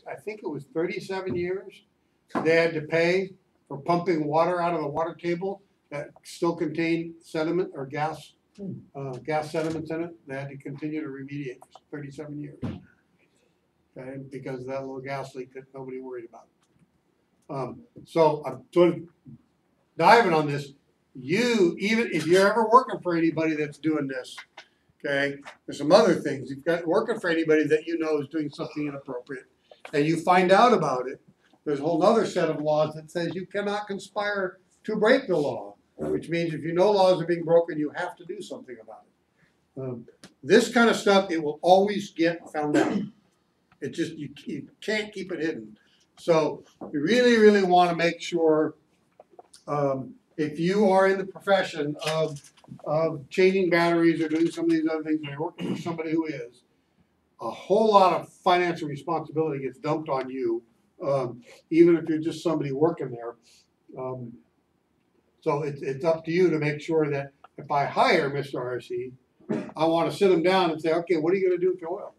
I think it was 37 years, they had to pay for pumping water out of the water table that still contained sediment or gas sediments in it. They had to continue to remediate for 37 years. Okay, because of that little gas leak that nobody worried about. So I'm sort of diving on this. Even if you're ever working for anybody that's doing this, okay, there's some other things. You've got working for anybody that you know is doing something inappropriate, and you find out about it. There's a whole other set of laws that says you cannot conspire to break the law, which means if you know laws are being broken, you have to do something about it. This kind of stuff, it will always get found out. It just, you can't keep it hidden. So you really, really want to make sure if you are in the profession of changing batteries or doing some of these other things, and you're working with somebody who is, a whole lot of financial responsibility gets dumped on you, even if you're just somebody working there. So it's up to you to make sure that if I hire Mr. RC, I want to sit him down and say, okay, what are you going to do with your oil?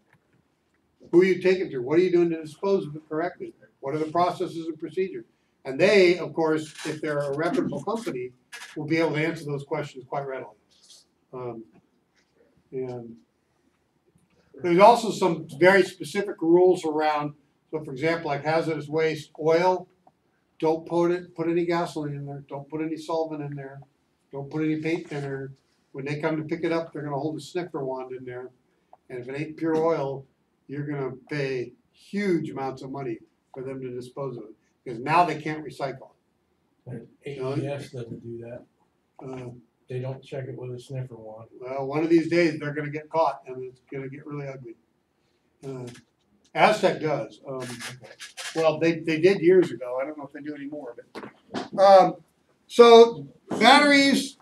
Who are you taking to? What are you doing to dispose of it correctly? What are the processes and procedures? And they, of course, if they're a reputable company, will be able to answer those questions quite readily. And there's also some very specific rules around, so for example, like hazardous waste, oil, don't put any gasoline in there, don't put any solvent in there, don't put any paint thinner. When they come to pick it up, they're going to hold a sniffer wand in there. And if it ain't pure oil, you're going to pay huge amounts of money for them to dispose of it. Because now they can't recycle it. AES doesn't do that. They don't check it with a sniffer wand. Well, one of these days they're going to get caught, and it's going to get really ugly. Aztec does. Well, they did years ago. I don't know if they do anymore. But so batteries,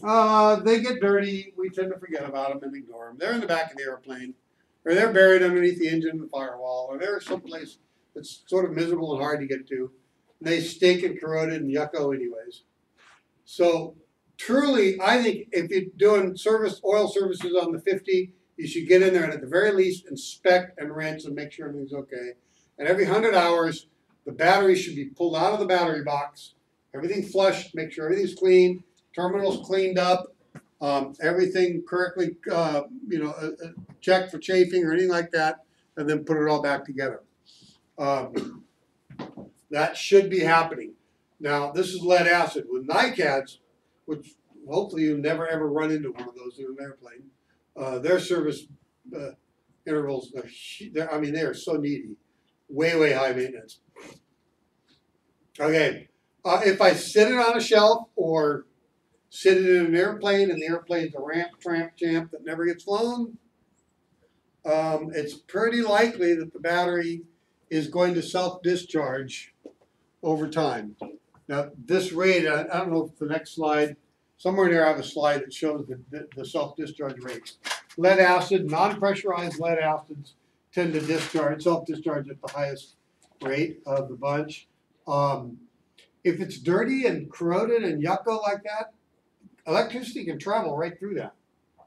they get dirty. We tend to forget about them and ignore them. They're in the back of the airplane, or they're buried underneath the engine and the firewall, or they're someplace that's sort of miserable and hard to get to. And they stink and corroded and yucko anyways. So truly, I think if you're doing oil services on the 50, you should get in there and at the very least inspect and rinse and make sure everything's okay. And every 100 hours, the battery should be pulled out of the battery box, everything flushed, make sure everything's clean, terminals cleaned up, everything correctly, checked for chafing or anything like that, and then put it all back together. That should be happening. Now, this is lead acid. With NiCads, which hopefully you'll never ever run into one of those in an airplane, their service intervals, they are so needy. Way, way high maintenance. Okay, if I sit it on a shelf or sit it in an airplane and the airplane's a tramp that never gets flown, it's pretty likely that the battery is going to self-discharge over time. Now, this rate, I don't know if the next slide, somewhere there I have a slide that shows the self-discharge rates. Lead acid, non-pressurized lead acids tend to self-discharge at the highest rate of the bunch. If it's dirty and corroded and yucko like that, electricity can travel right through that.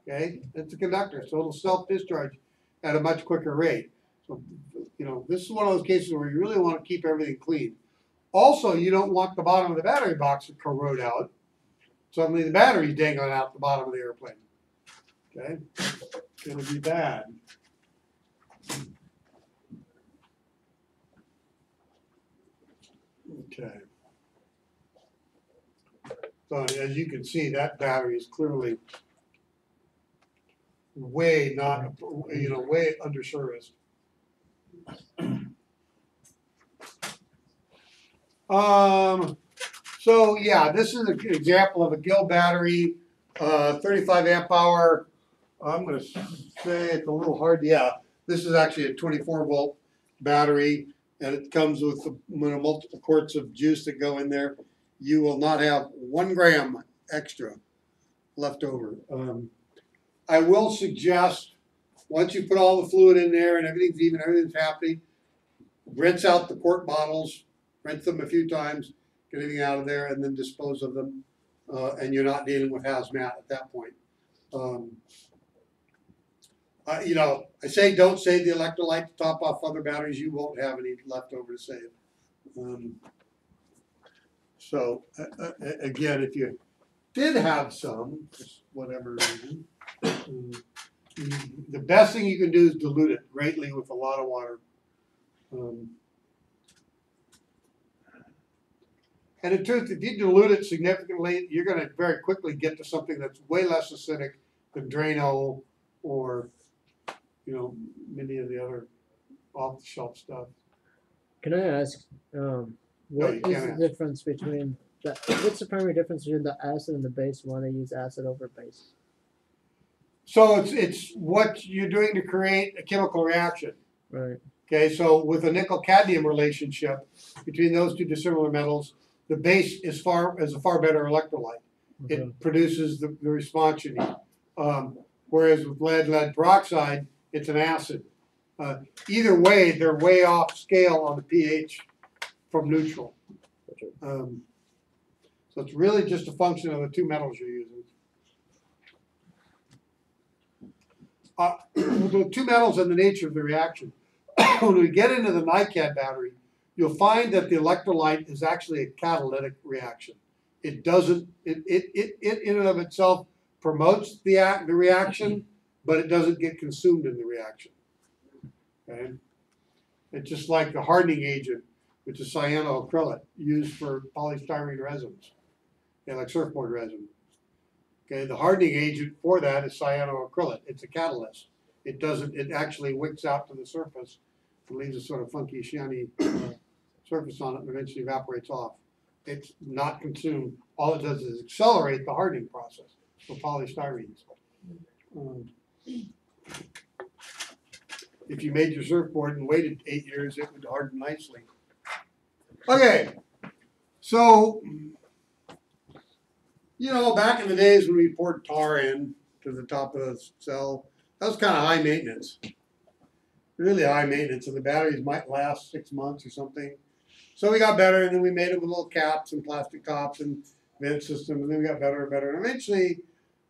Okay, it's a conductor, so it'll self-discharge at a much quicker rate. So, this is one of those cases where you really want to keep everything clean. Also, you don't want the bottom of the battery box to corrode out. Suddenly the battery's dangling out the bottom of the airplane. Okay, it's going to be bad. Okay. So as you can see, that battery is clearly way underserviced. So yeah, this is an example of a Gill battery, 35 amp hour. I'm going to say it's a little hard. Yeah, this is actually a 24 volt battery, and it comes with multiple quarts of juice that go in there. You will not have 1 gram extra left over. I will suggest once you put all the fluid in there and everything's even, everything's happening, rinse out the quart bottles, rinse them a few times, get everything out of there, and then dispose of them. And you're not dealing with hazmat at that point. You know, I say don't save the electrolyte to top off other batteries. You won't have any left over to save. So again, if you did have some, for whatever reason, the best thing you can do is dilute it greatly with a lot of water. And in truth, if you dilute it significantly, you're going to very quickly get to something that's way less acidic than Drano or, you know, many of the other off-the-shelf stuff. Can I ask, what you is can't the ask. difference between what's the primary difference between the acid and the base? Why they use acid over base? So it's what you're doing to create a chemical reaction. Right. Okay, so with a nickel-cadmium relationship between those two dissimilar metals, the base is a far better electrolyte. Okay. It produces the response you need. Whereas with lead peroxide, it's an acid. Either way, they're way off scale on the pH from neutral. So it's really just a function of the two metals you're using. The two metals and the nature of the reaction. When we get into the NiCad battery, you'll find that the electrolyte is actually a catalytic reaction. It doesn't, it in and of itself promotes the reaction, but it doesn't get consumed in the reaction. Okay? It's just like the hardening agent, which is cyanoacrylate, used for polystyrene resins, like surfboard resin. Okay, the hardening agent for that is cyanoacrylate. It's a catalyst. It doesn't, it actually wicks out to the surface and leaves a sort of funky, shiny surface on it and eventually evaporates off. It's not consumed. All it does is accelerate the hardening process for polystyrenes. If you made your surfboard and waited 8 years, it would harden nicely. Okay, so, you know, back in the days when we poured tar in to the top of the cell, that was kind of high maintenance. Really high maintenance, and the batteries might last 6 months or something. So we got better, and then we made it with little caps and plastic tops and vent system, and then we got better and better. And eventually,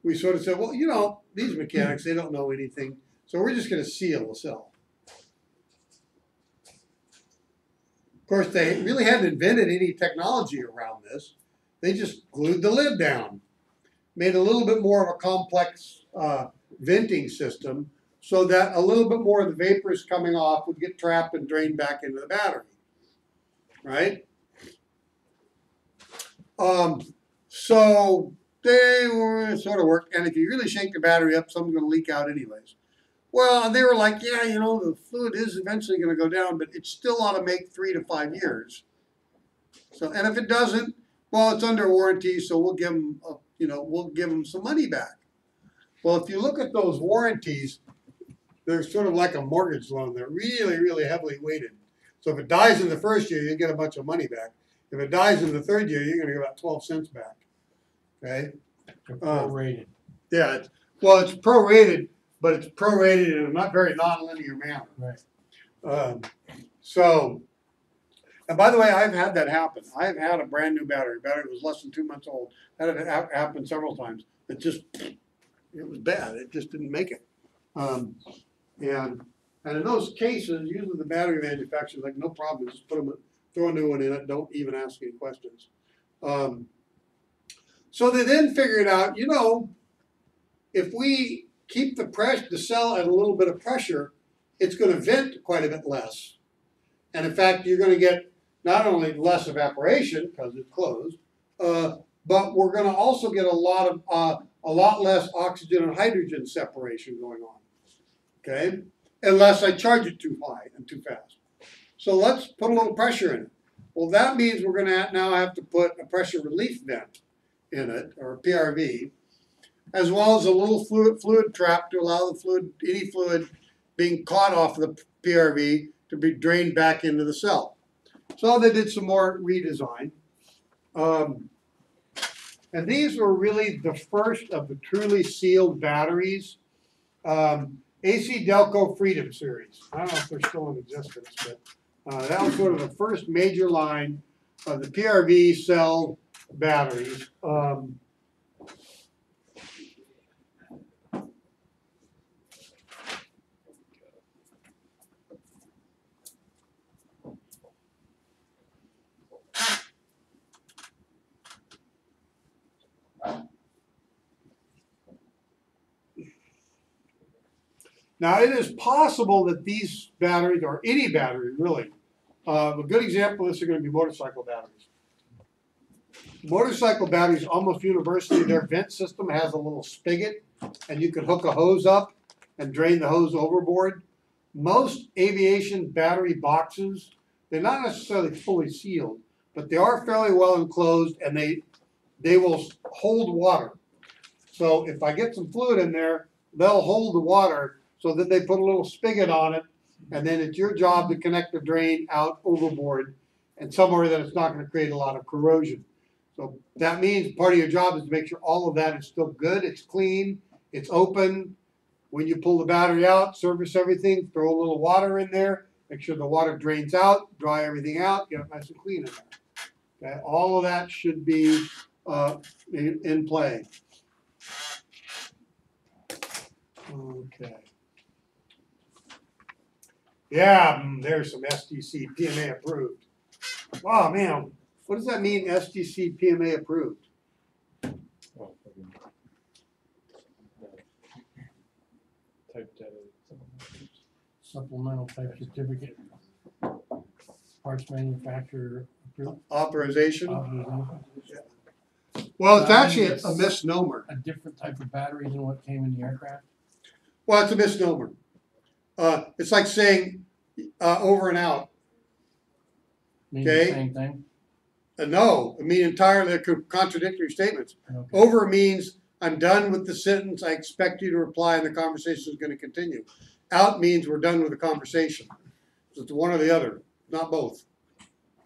we sort of said, well, you know, these mechanics, they don't know anything, so we're just going to seal the cell. Of course, they really hadn't invented any technology around this. They just glued the lid down, made a little bit more of a complex venting system so that a little bit more of the vapors coming off would get trapped and drained back into the battery, right? So they were sort of worked, and if you really shake the battery up, something's going to leak out anyways. Well, and they were like, yeah, you know, the fluid is eventually going to go down, but it still ought to make 3 to 5 years. So, and if it doesn't, well, it's under warranty, so we'll give them, we'll give them some money back. Well, if you look at those warranties, they're sort of like a mortgage loan. They're really, really heavily weighted. So if it dies in the first year, you get a bunch of money back. If it dies in the third year, you're going to get about 12 cents back. Okay? Prorated. Yeah. It's prorated, but it's prorated in a not very nonlinear manner. Right. And by the way, I've had that happen. I've had a brand new battery. Battery was less than 2 months old. That had happened several times. It was bad. It just didn't make it. And in those cases, usually the battery manufacturer's like, no problem, just throw a new one in it. Don't even ask any questions. So they then figured out, you know, if we keep the cell at a little bit of pressure, it's going to vent quite a bit less. And in fact, you're going to get not only less evaporation because it's closed, but we're going to also get a lot less oxygen and hydrogen separation going on. Okay, unless I charge it too high and too fast. So let's put a little pressure in it. Well, that means we're going to now have to put a pressure relief vent in it, or a PRV, as well as a little fluid trap to allow the any fluid being caught off the PRV to be drained back into the cell. So they did some more redesign. And these were really the first of the truly sealed batteries. AC Delco Freedom Series. I don't know if they're still in existence, but that was sort of the first major line of the PRV cell batteries. Now, it is possible that these batteries, or any battery really, a good example of this are going to be motorcycle batteries. Motorcycle batteries, almost universally, their vent system has a little spigot, and you can hook a hose up and drain the hose overboard. Most aviation battery boxes, they're not necessarily fully sealed, but they are fairly well enclosed, and they will hold water. So if I get some fluid in there, they'll hold the water so that they put a little spigot on it, and then it's your job to connect the drain out overboard and somewhere that it's not going to create a lot of corrosion. So that means part of your job is to make sure all of that is still good, it's clean, it's open. When you pull the battery out, service everything, throw a little water in there, make sure the water drains out, dry everything out, get it nice and clean in there. Okay, all of that should be in play. Okay. Yeah, there's some STC PMA approved. Wow, man, what does that mean, STC PMA approved? Oh, type data. Supplemental type certificate. Parts manufacturer approved. Authorization? Authorization. Well, it's actually a misnomer. A different type of battery than what came in the aircraft? Well, it's a misnomer. It's like saying over and out. Mean Okay. the same thing? No, I mean entirely contradictory statements. Okay. Over means I'm done with the sentence. I expect you to reply, and the conversation is going to continue. Out means we're done with the conversation. So it's one or the other, not both.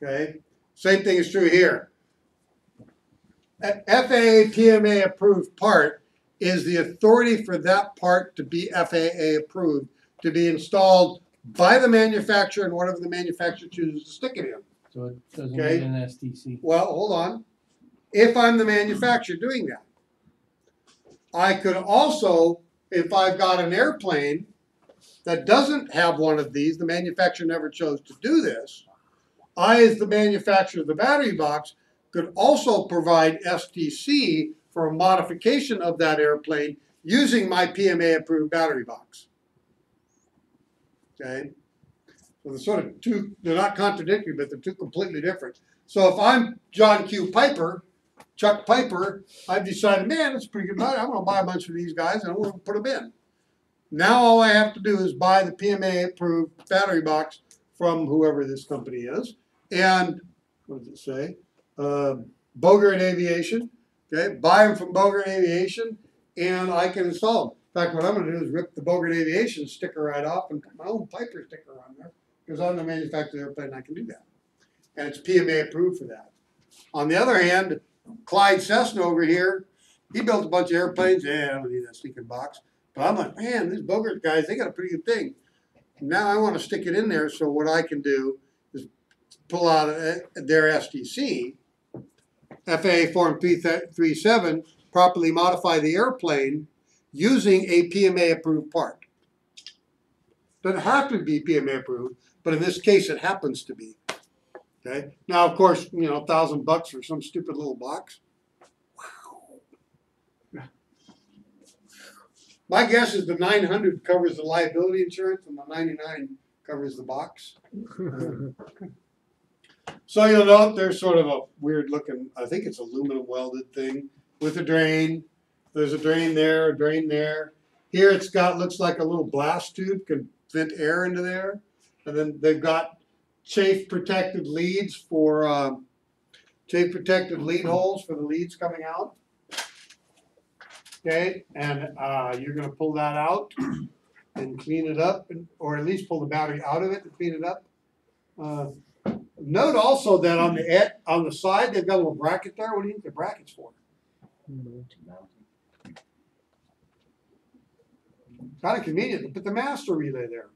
Okay. Same thing is true here. FAA PMA approved part is the authority for that part to be FAA approved, to be installed by the manufacturer and whatever the manufacturer chooses to stick it in. So it doesn't Okay. need an STC. Well, hold on. If I'm the manufacturer doing that, I could also, if I've got an airplane that doesn't have one of these, the manufacturer never chose to do this, I, as the manufacturer of the battery box, could also provide STC for a modification of that airplane using my PMA approved battery box. Okay? So they're sort of two, they're not contradictory, but they're two completely different. So if I'm John Q. Piper, Chuck Piper, I've decided, man, that's a pretty good battery. I'm going to buy a bunch of these guys and I'm going to put them in. Now all I have to do is buy the PMA approved battery box from whoever this company is. And what does it say? Bogart Aviation. Okay, buy them from Bogart Aviation, and I can install them. In fact, what I'm going to do is rip the Bogart Aviation sticker right off and put my own Piper sticker on there, because I'm the manufacturer of the airplane and I can do that. And it's PMA approved for that. On the other hand, Clyde Cessna over here, he built a bunch of airplanes. Yeah, I don't need that stinking box. But I'm like, man, these Bogart guys, they got a pretty good thing. Now I want to stick it in there, so what I can do is pull out their STC, FAA Form 337, properly modify the airplane using a PMA approved part. Doesn't have to be PMA approved, but in this case it happens to be. Okay. Now, of course, you know, $1,000 for some stupid little box. Wow. My guess is the 900 covers the liability insurance and the 99 covers the box. So you'll note there's sort of a weird looking, I think it's aluminum welded thing with a drain. There's a drain there, a drain there. Here it's got, looks like a little blast tube, can vent air into there. And then they've got chafe protected leads for, chafe protected lead holes for the leads coming out. Okay, and you're going to pull that out and clean it up, or at least pull the battery out of it and clean it up. Note also that on the side they've got a little bracket there. What do you think the bracket's for? Kind of convenient to put the master relay there.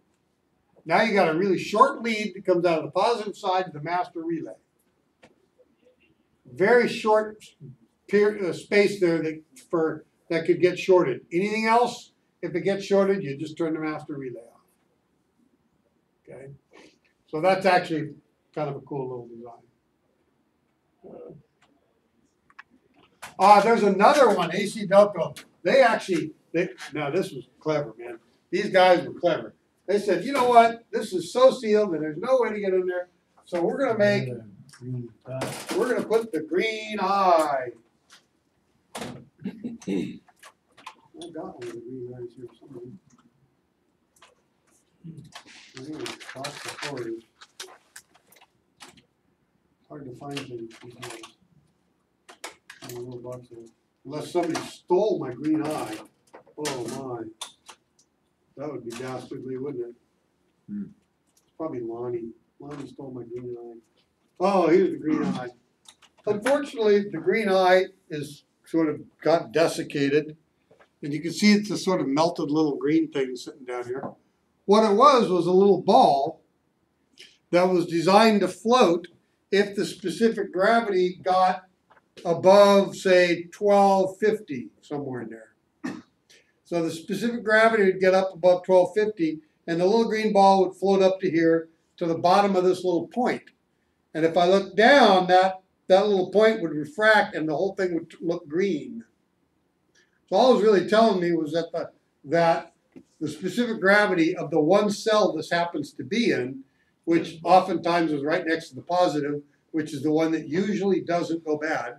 Now you got a really short lead that comes out of the positive side to the master relay. Very short space there that could get shorted. Anything else, if it gets shorted, you just turn the master relay off. Okay, so that's actually kind of a cool little design. There's another one, AC Delco. Now this was clever, man. these guys were clever. They said, you know what, this is so sealed and there's no way to get in there, so we're gonna put the green eye. I got one of the green eyes here somewhere. I think it's box of toys. Hard to find things sometimes. In a little box of, unless somebody stole my green eye. Oh my. That would be dastardly, wouldn't it? It's probably Lonnie. Lonnie stole my green eye. Oh, here's the green eye. Unfortunately, the green eye is sort of got desiccated. And you can see it's a sort of melted little green thing sitting down here. What it was a little ball that was designed to float if the specific gravity got above, say, 1250, somewhere in there. So the specific gravity would get up above 1250, and the little green ball would float up to here to the bottom of this little point. And if I look down, that little point would refract, and the whole thing would look green. So all it was really telling me was that the specific gravity of the one cell this happens to be in, which oftentimes is right next to the positive, which is the one that usually doesn't go bad.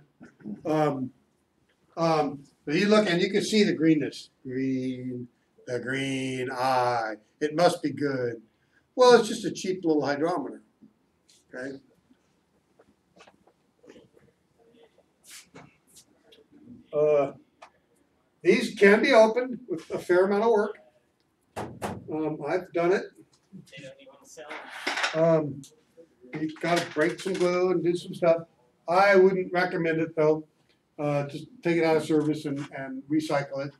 But you look and you can see the greenness. Green, the green eye. It must be good. Well, it's just a cheap little hydrometer. Okay. These can be opened with a fair amount of work. I've done it. They don't even want to sell. You've got to break some glue and do some stuff. I wouldn't recommend it though. Just take it out of service and recycle it.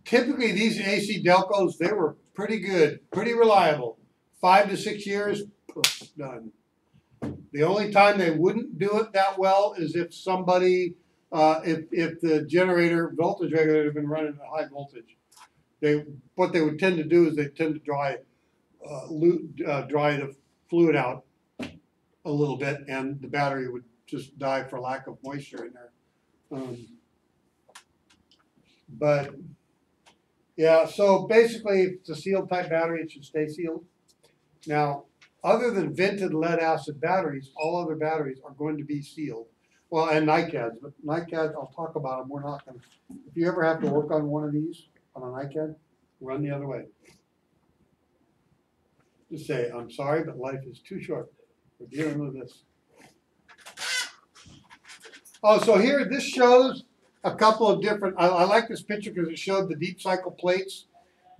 Typically, these AC Delcos, they were pretty good, pretty reliable. 5 to 6 years, poof, done. The only time they wouldn't do it that well is if somebody, if the generator voltage regulator had been running at high voltage. What they would tend to do is they tend to dry the fluid out a little bit, and the battery would just die for lack of moisture in there. But yeah, so basically, if it's a sealed type battery, it should stay sealed. Now, other than vented lead acid batteries, all other batteries are going to be sealed. Well, and NiCads, but NiCads, I'll talk about them. We're not going to. If you ever have to work on one of these, on a NiCad, run the other way. Just say, I'm sorry, but life is too short for dealing with this. Oh, so here, this shows a couple of different, I like this picture because it showed the deep cycle plates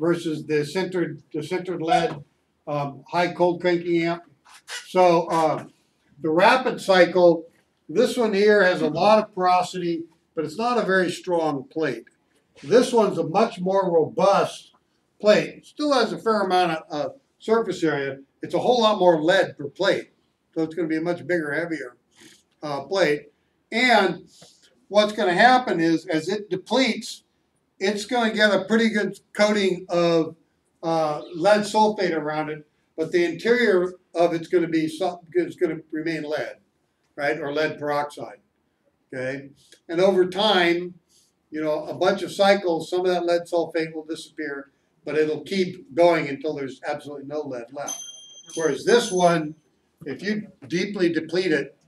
versus the centered lead high cold cranking amp. So the rapid cycle, this one here has a lot of porosity, but it's not a very strong plate. This one's a much more robust plate. Still has a fair amount of surface area. It's a whole lot more lead per plate. So it's going to be a much bigger, heavier plate. And what's going to happen is, as it depletes, it's going to get a pretty good coating of lead sulfate around it, but the interior of it's going to be it's going to remain lead, right, or lead peroxide. Okay, and over time, you know, a bunch of cycles, some of that lead sulfate will disappear, but it'll keep going until there's absolutely no lead left. Whereas this one, if you deeply deplete it,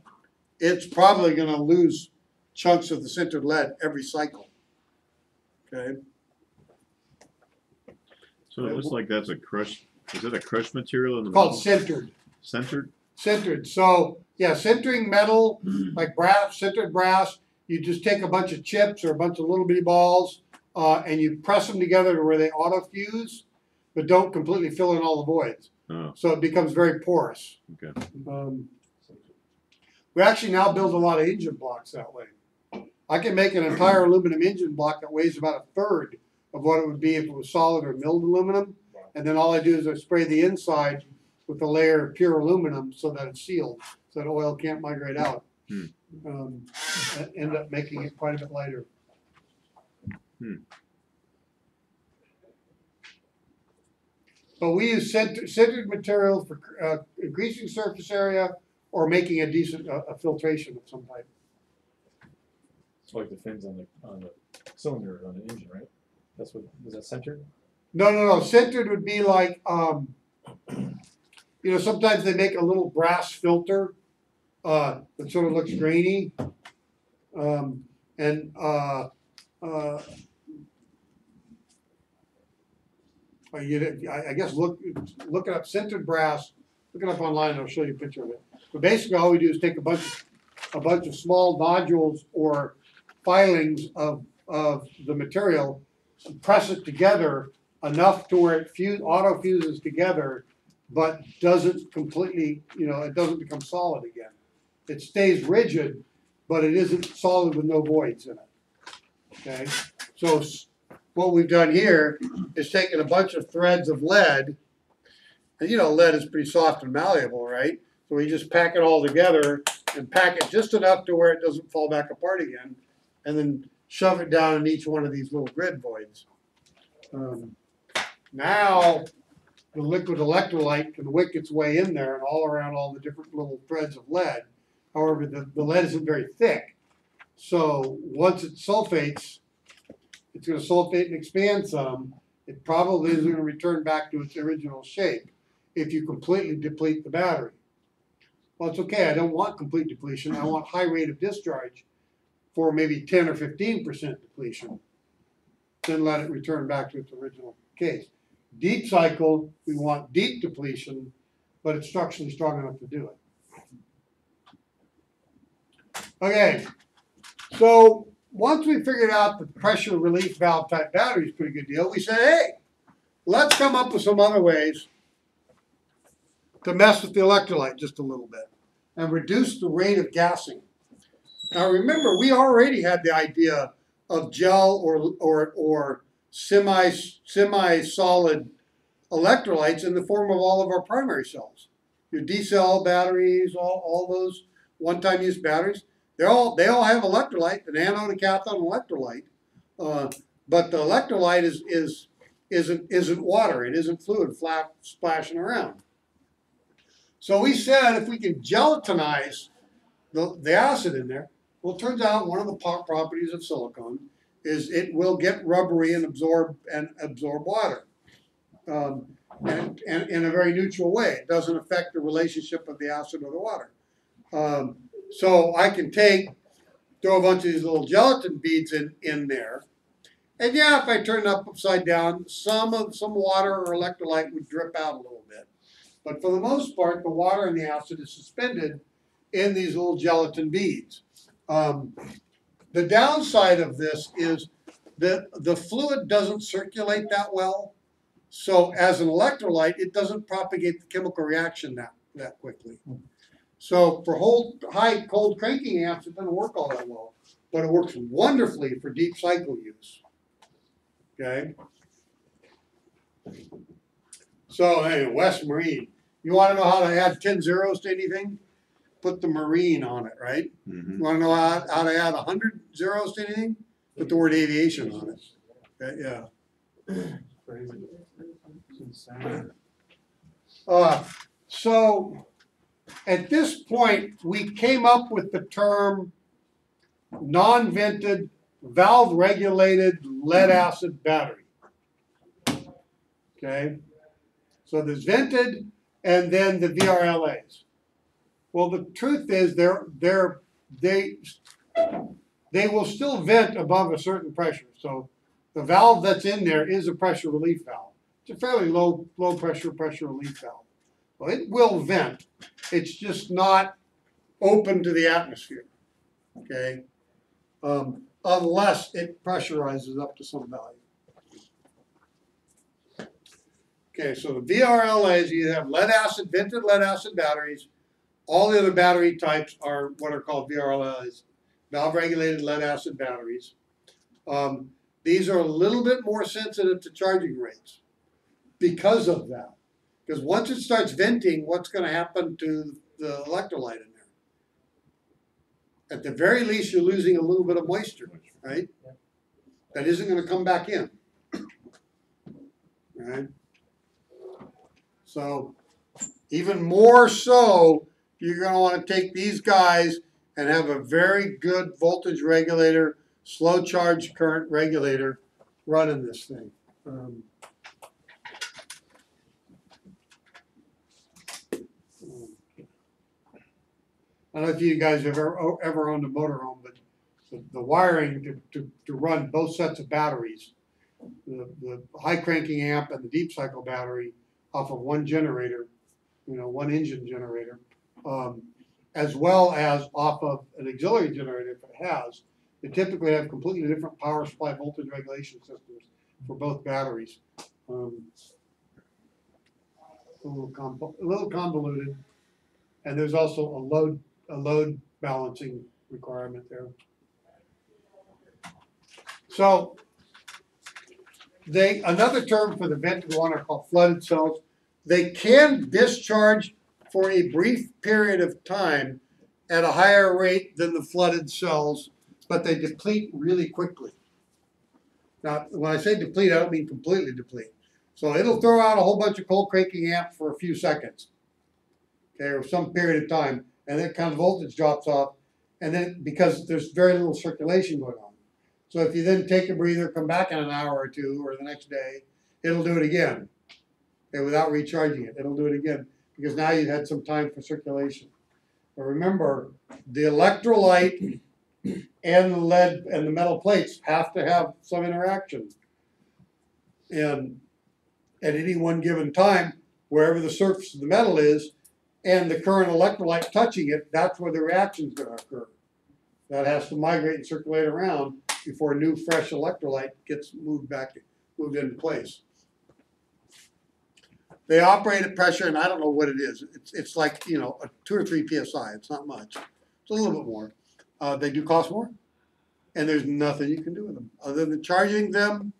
it's probably going to lose chunks of the sintered lead every cycle. Okay. So it looks like that's a crushed. Is it a crushed material in the Called middle? sintered. Centered? Sintered. So yeah, sintering metal, like brass, sintered brass. You just take a bunch of chips or a bunch of little bitty balls, and you press them together to where they auto fuse, but don't completely fill in all the voids. Oh, So it becomes very porous. okay. We actually now build a lot of engine blocks that way. I can make an entire aluminum engine block that weighs about a third of what it would be if it was solid or milled aluminum. And then all I do is I spray the inside with a layer of pure aluminum so that it's sealed, so that oil can't migrate out. And end up making it quite a bit lighter. But we use sintered materials for increasing surface area or making a decent a filtration of some type. It's like the fins on the cylinder on the engine, right? That's what is that centered? No. Sintered would be like, you know, sometimes they make a little brass filter that sort of looks grainy. I guess look it up, sintered brass. Look it up online. And I'll show you a picture of it. But basically, all we do is take a bunch of small nodules or filings of the material, press it together enough to where it auto fuses together, but doesn't completely, you know, it doesn't become solid again. It stays rigid, but it isn't solid with no voids in it. Okay, so what we've done here is taken a bunch of threads of lead, and you know lead is pretty soft and malleable, right? So we just pack it all together and pack it just enough to where it doesn't fall back apart again, and then shove it down in each one of these little grid voids. Now the liquid electrolyte can wick its way in there and all around all the different little threads of lead. However, the lead isn't very thick. So once it sulfates, it's going to sulfate and expand some. It probably is going to return back to its original shape if you completely deplete the battery. Well, it's okay. I don't want complete depletion. I want high rate of discharge for maybe 10 or 15% depletion. Then let it return back to its original case. Deep cycle, we want deep depletion, but it's structurally strong enough to do it. Okay, so once we figured out the pressure relief valve type battery is a pretty good deal, we said, hey, let's come up with some other ways to mess with the electrolyte just a little bit and reduce the rate of gassing. Now remember, we already had the idea of gel or semi-solid electrolytes in the form of all of our primary cells. Your D-cell batteries, all those one-time use batteries, they all have electrolyte, an anode and cathode electrolyte, but the electrolyte isn't water, it isn't fluid splashing around. So we said if we can gelatinize the acid in there, well, it turns out one of the properties of silicone is it will get rubbery and absorb water, and in a very neutral way. It doesn't affect the relationship of the acid or the water. So I can throw a bunch of these little gelatin beads in there, and yeah, if I turn it upside down, some water or electrolyte would drip out a little bit. But for the most part, the water and the acid is suspended in these little gelatin beads. The downside of this is that the fluid doesn't circulate that well. So as an electrolyte, it doesn't propagate the chemical reaction that quickly. So for high cold cranking amps, it doesn't work all that well. But it works wonderfully for deep cycle use. Okay? So hey, West Marine. You want to know how to add 10 zeros to anything? Put the Marine on it, right? Mm-hmm. You want to know how to add 100 zeros to anything? Put the word aviation on it. Okay, yeah. Crazy. It's insane. So at this point, we came up with the term non-vented, valve-regulated lead-acid battery. Okay? So there's vented and then the VRLAs. Well, the truth is they will still vent above a certain pressure. So the valve that's in there is a pressure relief valve. It's a fairly low pressure relief valve. Well, it will vent. It's just not open to the atmosphere. Okay, unless it pressurizes up to some value. Okay, so the VRLAs, you have vented lead acid batteries. All the other battery types are what are called VRLAs, valve-regulated lead-acid batteries. These are a little bit more sensitive to charging rates because of that. Because once it starts venting, what's going to happen to the electrolyte in there? At the very least, you're losing a little bit of moisture, right? That isn't going to come back in. Right? So, even more so, you're going to want to take these guys and have a very good voltage regulator, slow charge current regulator running this thing. I don't know if you guys have ever owned a motorhome, but the wiring to run both sets of batteries, the high cranking amp and the deep cycle battery off of one generator, one engine generator, as well as off of an auxiliary generator if it has, they typically have completely different power supply voltage regulation systems for both batteries. A little convoluted, and there's also a load balancing requirement there. So another term for the vented one are called flooded cells. They can discharge for a brief period of time at a higher rate than the flooded cells, but they deplete really quickly. Now, when I say deplete, I don't mean completely deplete. So it'll throw out a whole bunch of cold cranking amps for a few seconds, okay, or some period of time, and then kind of voltage drops off, and then because there's very little circulation going on. So if you then take a breather, come back in an hour or two, or the next day, it'll do it again, okay, without recharging it. It'll do it again because now you've had some time for circulation. But remember, the electrolyte and the lead and the metal plates have to have some interaction. And at any one given time, wherever the surface of the metal is and the current electrolyte touching it, that's where the reaction is going to occur. That has to migrate and circulate around before a new fresh electrolyte gets moved into place. They operate at pressure, and I don't know what it is. It's like, a 2 or 3 psi. It's not much. It's a little bit more. They do cost more, and there's nothing you can do with them other than charging them.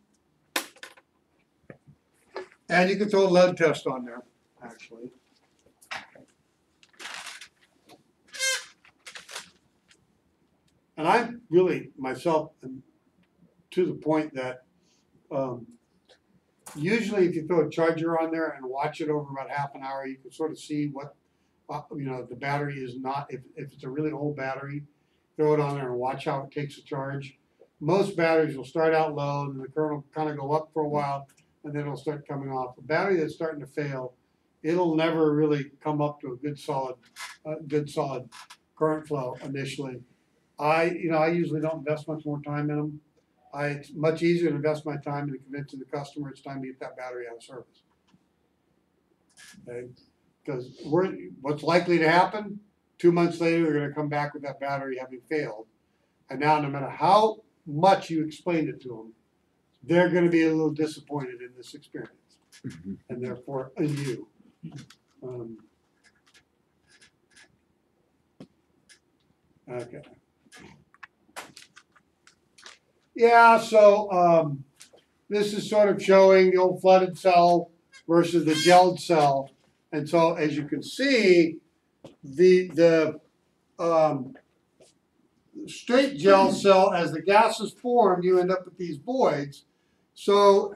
And you can throw a lead test on there, actually. And I really, myself, am to the point that usually if you throw a charger on there and watch it over about half an hour, you can sort of see what, the battery is not, if it's a really old battery, throw it on there and watch how it takes a charge. Most batteries will start out low and the current will kind of go up for a while and then it'll start coming off. A battery that's starting to fail, it'll never really come up to a good solid current flow initially. I usually don't invest much more time in them. It's much easier to invest my time in convincing the customer it's time to get that battery out of service. Okay? Because what's likely to happen, 2 months later, they're going to come back with that battery having failed. And now, no matter how much you explained it to them, they're going to be a little disappointed in this experience, and therefore in you. Okay. Yeah, so this is sort of showing the old flooded cell versus the gelled cell. And so as you can see, the straight gel cell, as the gases form, you end up with these voids. So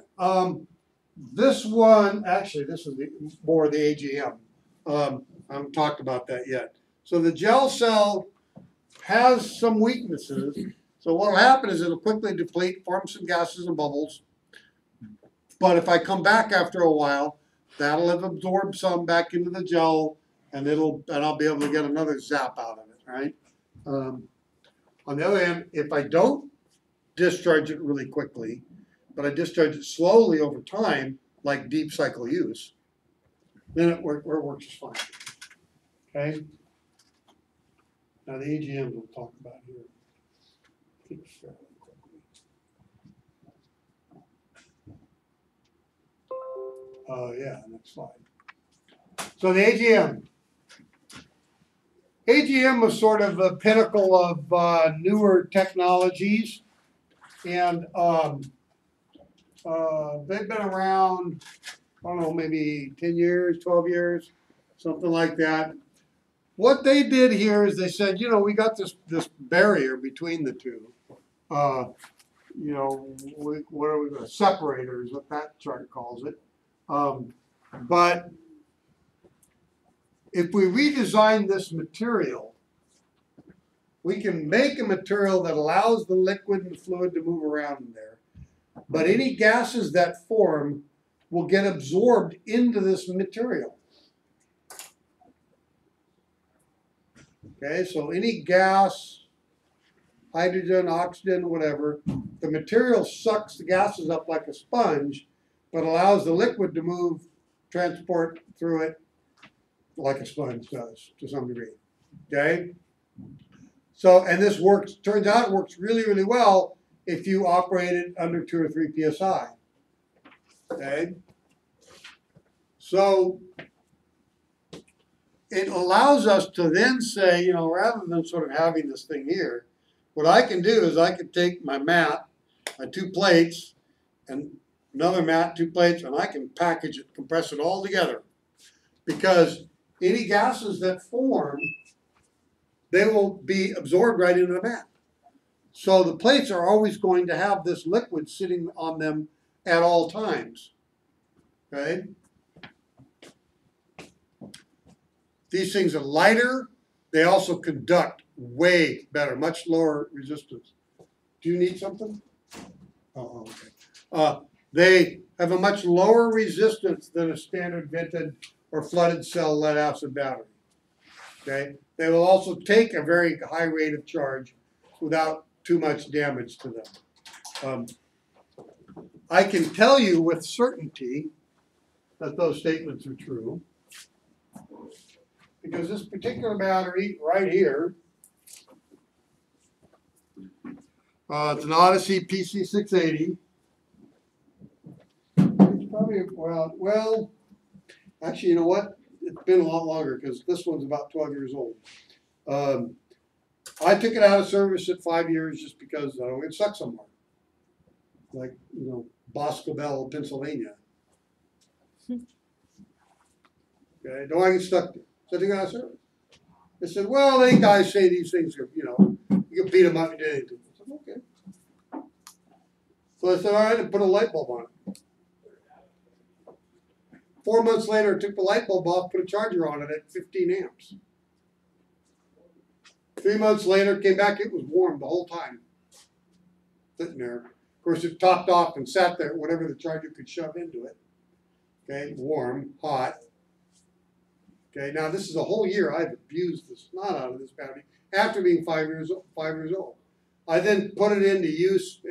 this one, actually, this is more the AGM. I haven't talked about that yet. So the gel cell has some weaknesses. So what will happen is it'll quickly deplete, form some gases and bubbles. But if I come back after a while, that'll have absorbed some back into the gel, and I'll be able to get another zap out of it, right? On the other hand, if I don't discharge it really quickly, but I discharge it slowly over time, like deep cycle use, then it works just fine. Okay? Now the AGMs we'll talk about here. Yeah, next slide. So the AGM. AGM was sort of the pinnacle of newer technologies, and they've been around, I don't know, maybe 10 years, 12 years, something like that. What they did here is they said, we got this barrier between the two. What are we going to separator is what that chart calls it. But if we redesign this material, we can make a material that allows the liquid and fluid to move around in there. But any gases that form will get absorbed into this material. Okay, so any gas, hydrogen, oxygen, whatever, the material sucks the gases up like a sponge, but allows the liquid to move, transport through it like a sponge does to some degree. Okay? So, and this works, turns out it works really, really well if you operate it under 2 or 3 psi. Okay? So, it allows us to then say, you know, rather than sort of having this thing here, what I can do is I can take my mat, my 2 plates, and another mat, 2 plates, and I can package it, compress it all together. Because any gases that form, they will be absorbed right into the mat. So the plates are always going to have this liquid sitting on them at all times. Okay? These things are lighter. They also conduct way better, much lower resistance. Do you need something? Oh, okay. They have a much lower resistance than a standard vented or flooded cell lead acid battery. Okay? They will also take a very high rate of charge without too much damage to them. I can tell you with certainty that those statements are true, because this particular battery right here, it's an Odyssey PC680. It's probably, well, actually, you know what? It's been a lot longer because this one's about 12 years old. I took it out of service at 5 years just because I don't get stuck somewhere. Like, you know, Boscobel, Pennsylvania. Okay, don't I get stuck there? So I took it out of service. They said, well, they guys say these things are, you know, you can beat them up and do anything. I said, okay. So I said, all right, and put a light bulb on it. 4 months later, I took the light bulb off, put a charger on it at 15 amps. 3 months later, came back, it was warm the whole time. Sitting there. Of course, it topped off and sat there, whatever the charger could shove into it. Okay, warm, hot. Okay, now this is a whole year I've abused the snot out of this battery after being 5 years old. I then put it into use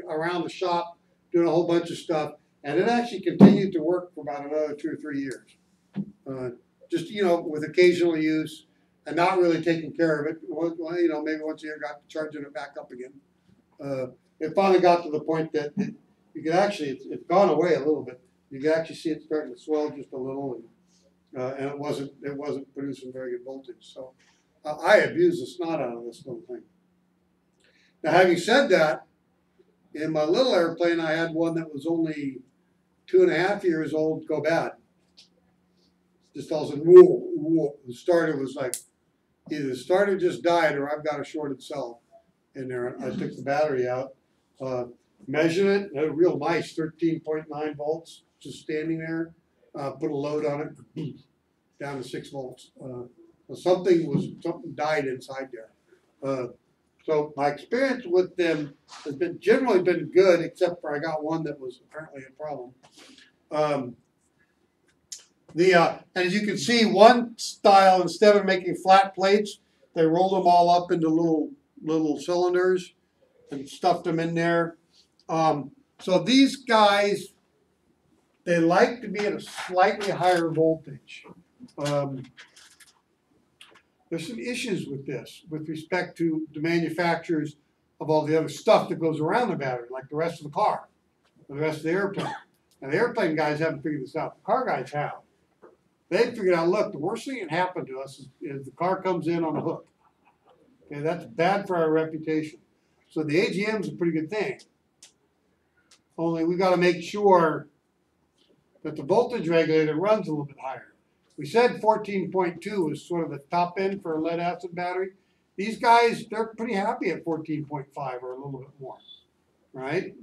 around the shop, doing a whole bunch of stuff, and it actually continued to work for about another 2 or 3 years. Just, you know, with occasional use and not really taking care of it. Well, you know, maybe once a year got charging it back up again. It finally got to the point that you could actually, it's gone away a little bit. You can actually see it starting to swell just a little, and it wasn't producing very good voltage. So I abused the snot out of this little thing. Now, having said that, in my little airplane, I had one that was only 2.5 years old go bad. Just all of a sudden, whoa, whoa. The starter was like, either the starter just died or I've got a shorted cell in there. I took the battery out, measured it, had a real nice 13.9 volts, just standing there. Put a load on it, down to 6 volts. Something died inside there. So my experience with them has been generally been good, except for I got one that was apparently a problem. And as you can see, one style, instead of making flat plates, they rolled them all up into little cylinders and stuffed them in there. So these guys, they like to be at a slightly higher voltage. There's some issues with this with respect to the manufacturers of all the other stuff that goes around the battery, like the rest of the car, or the rest of the airplane. And the airplane guys haven't figured this out. The car guys have. They figured out, look, the worst thing that can happen to us is the car comes in on a hook. Okay, that's bad for our reputation. So the AGM is a pretty good thing. Only we got to make sure that the voltage regulator runs a little bit higher. We said 14.2 was sort of the top end for a lead acid battery. These guys, they're pretty happy at 14.5 or a little bit more, right?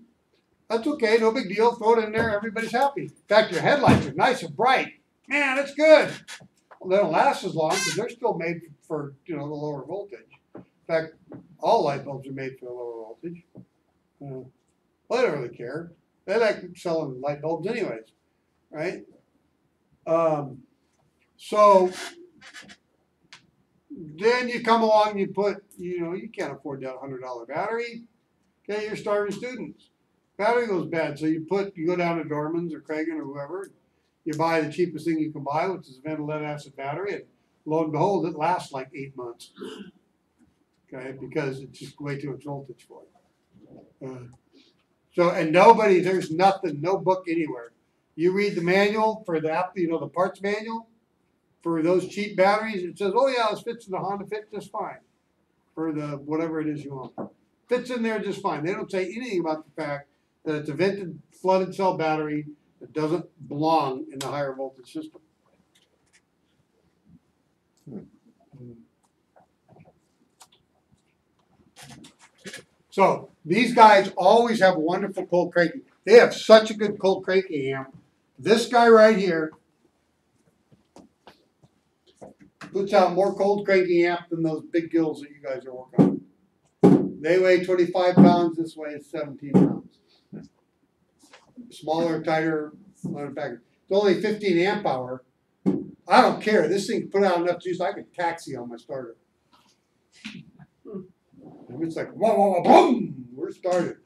That's okay, no big deal. Throw it in there, everybody's happy. In fact, your headlights are nice and bright. Man, that's good. Well, they don't last as long because they're still made for, you know, the lower voltage. In fact, all light bulbs are made for the lower voltage. Well, they don't really care. They like selling light bulbs anyways, right? So Then you come along, you put, you can't afford that $100 battery. Okay, you're starving students. Battery goes bad, so you go down to Dorman's or Kragen or whoever, you buy the cheapest thing you can buy, which is a vented lead acid battery, and lo and behold, it lasts like 8 months. Okay, because it's just way too much voltage for it. And there's nothing, no book anywhere. You read the manual for the parts manual for those cheap batteries, it says, oh yeah, this fits in the Honda Fit just fine. For the whatever it is you want. Fits in there just fine. They don't say anything about the fact that it's a vented flooded cell battery that doesn't belong in the higher voltage system. So these guys always have wonderful cold cranking. They have such a good cold cranking amp. This guy right here puts out more cold cranking amp than those big gills that you guys are working on. They weigh 25 pounds. This weighs 17 pounds. Smaller, tighter, package. It's only 15 amp hour. I don't care. This thing put out enough juice I could taxi on my starter. It's like, whoa, whoa, whoa, boom, we're started.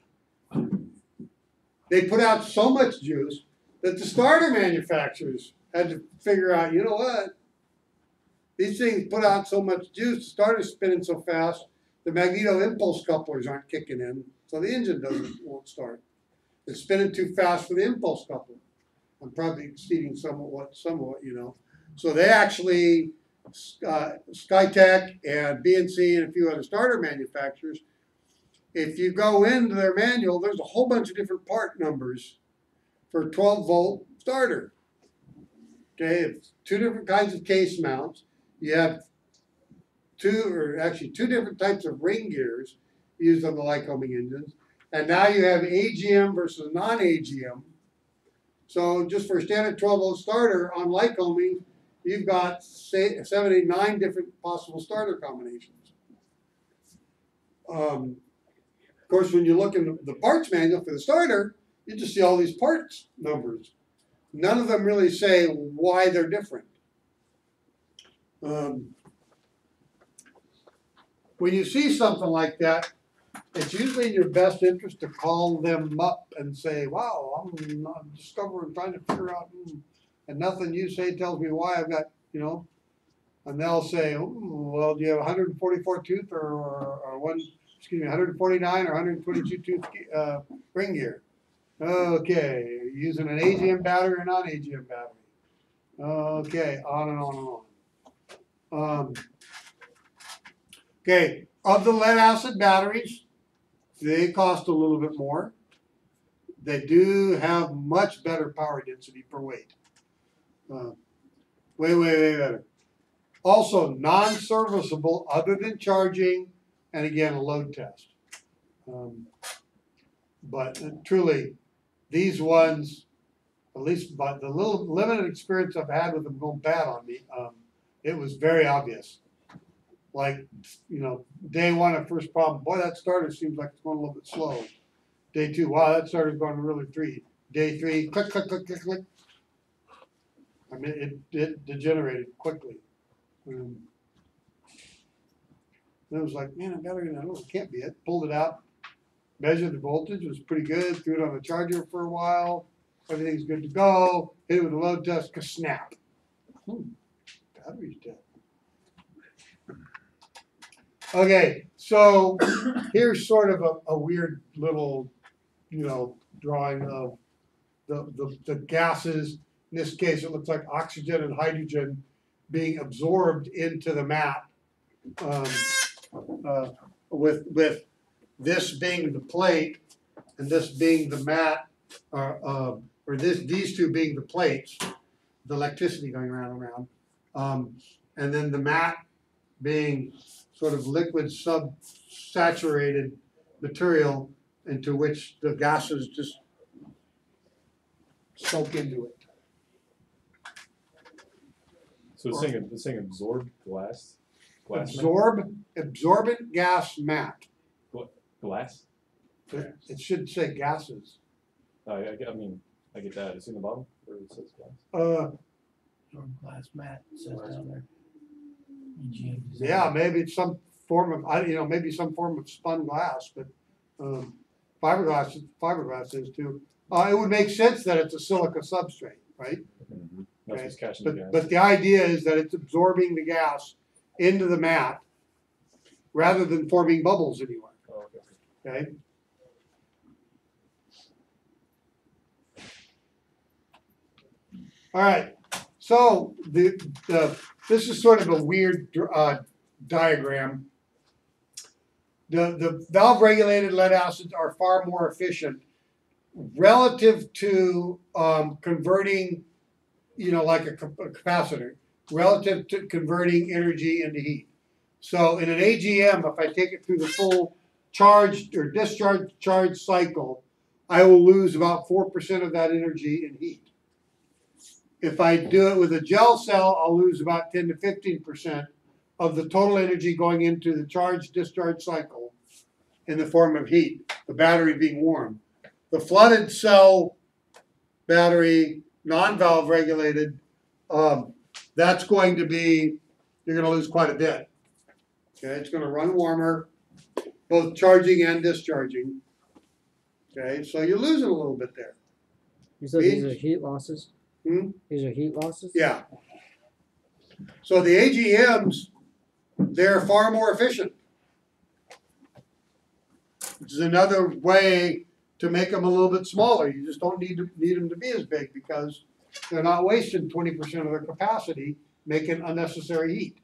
They put out so much juice that the starter manufacturers had to figure out, you know what? These things put out so much juice, the starter's spinning so fast, the magneto impulse couplers aren't kicking in, so the engine won't start. It's spinning too fast for the impulse coupler. I'm probably exceeding somewhat, So they actually, Skytech and BNC and a few other starter manufacturers, if you go into their manual, there's a whole bunch of different part numbers for a 12-volt starter. Okay, it's 2 different kinds of case mounts. You have 2 different types of ring gears used on the Lycoming engines. And now you have AGM versus non-AGM. So just for a standard 12-volt starter on Lycoming, you've got 7, 8, 9 different possible starter combinations. Of course, when you look in the parts manual for the starter, you just see all these parts numbers. None of them really say why they're different. When you see something like that, it's usually in your best interest to call them up and say, wow, I'm discovering, trying to figure out, and nothing you say tells me why I've got, and they'll say, well, do you have 144 tooth or 149 or 122 tooth ring gear? Okay, using an AGM battery or non-AGM battery? Okay, on and on and on. Okay, of the lead acid batteries, they cost a little bit more. They do have much better power density per weight. Way, way, way better. Also, non-serviceable other than charging, and again, a load test. But truly, these ones, at least by the little limited experience I've had with them going bad on me, it was very obvious. Like, day 1 at first problem, boy, that starter seems like it's going a little bit slow. Day 2, wow, that starter's going really 3. Day 3, click, click, click, click, click. I mean, it degenerated quickly. And it was like, man, I know it can't be it. Pulled it out, measured the voltage, it was pretty good. Threw it on the charger for a while. Everything's good to go. Hit it with a load test, snap. Battery's dead. Okay, so here's sort of a weird little, drawing of the gases. In this case, it looks like oxygen and hydrogen being absorbed into the mat, with this being the plate and this being the mat, or these two being the plates, the electricity going around, and then the mat being sort of liquid saturated material into which the gases just soak into it. So it's saying absorbed glass? Absorbent gas mat. Glass? It should say gases. I get that. It's in the bottom where it says glass. Glass mat, it says down there. EGM design. Yeah, maybe it's some form of, maybe some form of spun glass, but, fiberglass is too. It would make sense that it's a silica substrate, right? Mhm. That's what's catching the gas. But the idea is that it's absorbing the gas into the mat rather than forming bubbles anywhere, Oh, okay. okay? All right, so this is sort of a weird diagram. The valve regulated lead acids are far more efficient relative to converting, like a capacitor, relative to converting energy into heat. So in an AGM, if I take it through the full charge or discharge cycle, I will lose about 4% of that energy in heat. If I do it with a gel cell, I'll lose about 10 to 15% of the total energy going into the charge-discharge cycle in the form of heat, the battery being warm. The flooded cell battery, non-valve regulated, that's going to be, you're going to lose quite a bit. Okay, it's going to run warmer, both charging and discharging. Okay, so you're losing a little bit there. You said these are heat losses? Hmm? These are heat losses? Yeah. So the AGMs, they're far more efficient. Which is another way to make them a little bit smaller. You just don't need them to be as big because they're not wasting 20% of their capacity making unnecessary heat.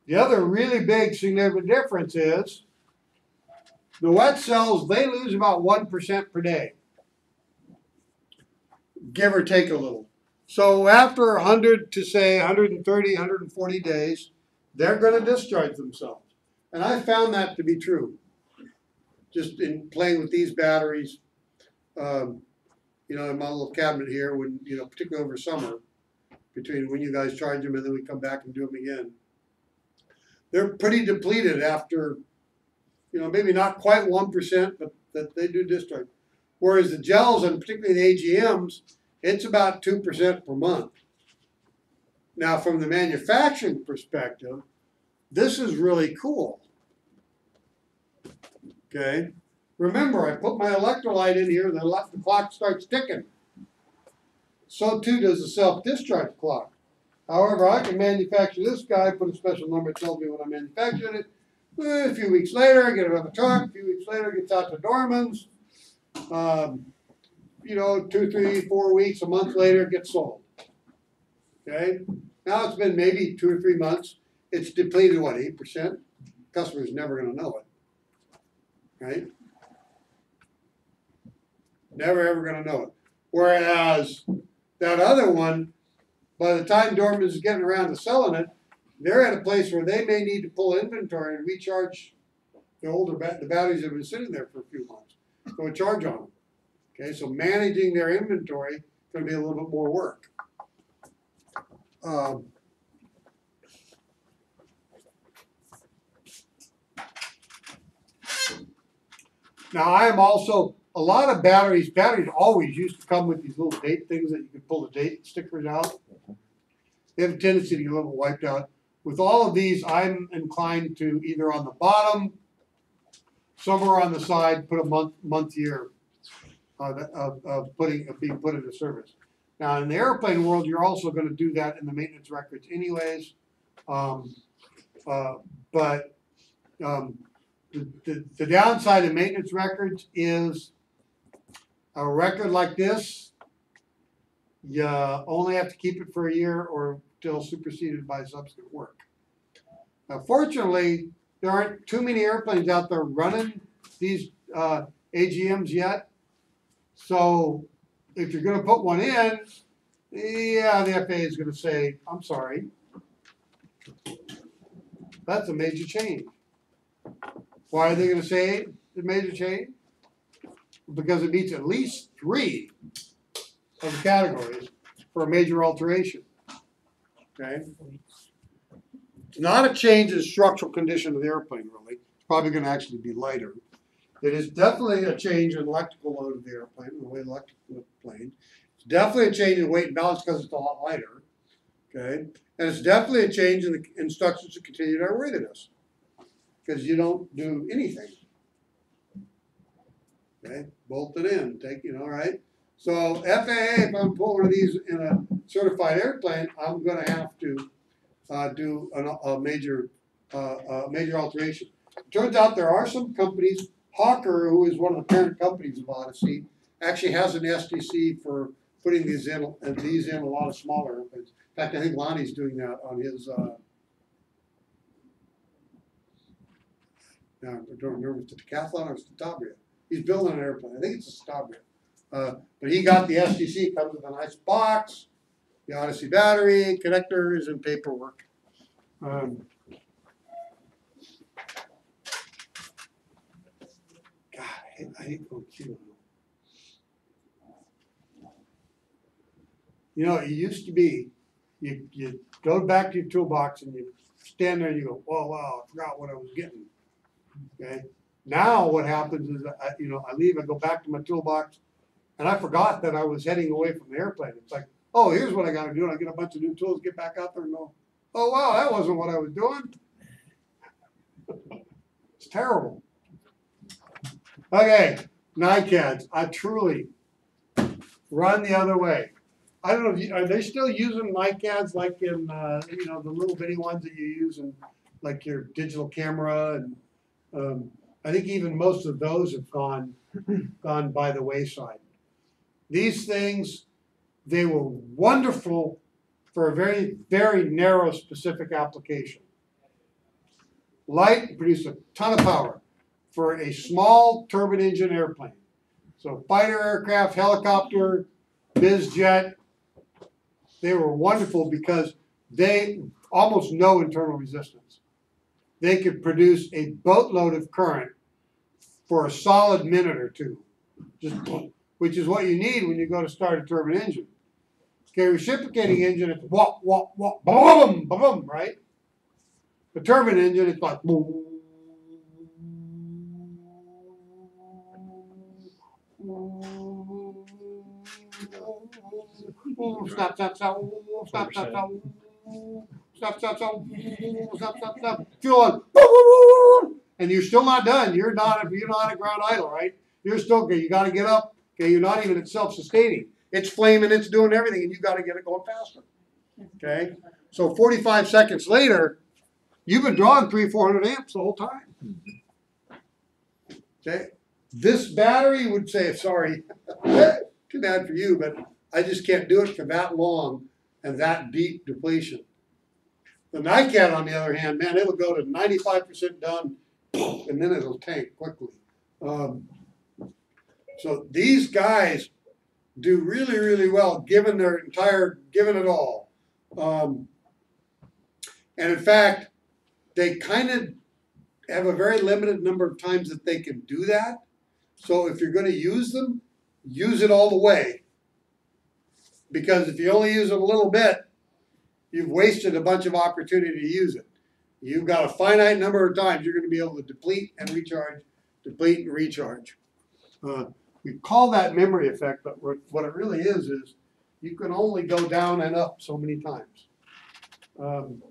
The other really big significant difference is the wet cells, they lose about 1% per day, give or take a little. So after 100 to say 130, 140 days, they're going to discharge themselves. And I found that to be true. Just in playing with these batteries, in my little cabinet here, when, particularly over summer, between when you guys charge them and then we come back and do them again. They're pretty depleted after, maybe not quite 1%, but that they do discharge. Whereas the gels, and particularly the AGMs, it's about 2% per month. Now, from the manufacturing perspective, this is really cool. Okay? Remember, I put my electrolyte in here, the clock starts ticking. So too does the self-discharge clock. However, I can manufacture this guy, put a special number, tells me when I manufactured it. A few weeks later, I get it on the truck. A few weeks later, it gets out to Dorman's. 2, 3, 4 weeks, a month later, it gets sold. Okay? Now it's been maybe 2 or 3 months. It's depleted, what, 8%? Customer's never going to know it. Right? Never, ever going to know it. Whereas that other one, by the time Dorman's is getting around to selling it, they're at a place where they may need to pull inventory and recharge the batteries that have been sitting there for a few months. Go and charge on them. Okay, so managing their inventory is going to be a little bit more work. Now I am also, a lot of batteries always used to come with these little date things that you can pull the date stickers out. They have a tendency to get a little wiped out. With all of these, I'm inclined to either on the bottom, somewhere on the side, put a month year of being put into service. Now in the airplane world, you're also going to do that in the maintenance records anyways. The downside of maintenance records is a record like this, you only have to keep it for a year or till superseded by subsequent work. Now, fortunately, there aren't too many airplanes out there running these AGMs yet. So if you're going to put one in, yeah, the FAA is going to say, I'm sorry. That's a major change. Why are they going to say the major change? Because it meets at least 3 of the categories for a major alteration. Okay? It's not a change in the structural condition of the airplane, really. It's probably going to actually be lighter. It is definitely a change in electrical load of the airplane, the way electrical plane. It's definitely a change in weight and balance because it's a lot lighter. Okay, and it's definitely a change in the instructions to continue airworthiness because you don't do anything. Okay, bolt it in, take, right? So FAA, if I'm pulling one of these in a certified airplane, I'm going to have to do a major alteration. It turns out there are some companies. Hawker, who is one of the parent companies of Odyssey, actually has an STC for putting these in a lot of smaller airplanes. In fact, I think Lonnie's doing that on his. Now I don't remember if it's the Decathlon or it's the Tabria. He's building an airplane. I think it's a Tabria. But he got the STC. Comes with a nice box, the Odyssey battery, connectors, and paperwork. God, I hate going Q. It used to be, you go back to your toolbox and you stand there and you go, oh, wow, I forgot what I was getting. Okay. Now what happens is, I leave, I go back to my toolbox, and I forgot that I was heading away from the airplane. It's like, oh, here's what I got to do. And I get a bunch of new tools, get back out there and go, oh, wow, that wasn't what I was doing. It's terrible. Okay, NICADs. I truly run the other way. I don't know, are they still using NICADs like in, the little bitty ones that you use in like your digital camera? And I think even most of those have gone by the wayside. These things, they were wonderful for a very, very narrow specific application. Light produced a ton of power for a small turbine engine airplane. So fighter aircraft, helicopter, biz jet, they were wonderful because they almost no internal resistance. They could produce a boatload of current for a solid minute or two, which is what you need when you go to start a turbine engine. Okay, reciprocating engine, it's wop, wop, wop, boom, boom, right? The turbine engine, it's like boom. Stop, stop, stop, stop, stop, stop, stop, stop, stop, stop, fuel on, and you're still not done. You're not at ground idle, right? You're still okay. You got to get up. Okay, you're not even at self-sustaining. It's flaming. It's doing everything, and you got to get it going faster. Okay, so 45 seconds later, you've been drawing 300-400 amps the whole time. Okay, this battery would say, sorry, too bad for you, but I just can't do it for that long and that deep depletion. The NICAD, on the other hand, man, it'll go to 95% done, and then it'll tank quickly. So these guys do really, really well, given it all. And in fact, they kind of have a very limited number of times that they can do that. So if you're going to use them, use it all the way. Because if you only use it a little bit, you've wasted a bunch of opportunity to use it. You've got a finite number of times you're going to be able to deplete and recharge, deplete and recharge. We call that memory effect, but what it really is you can only go down and up so many times. In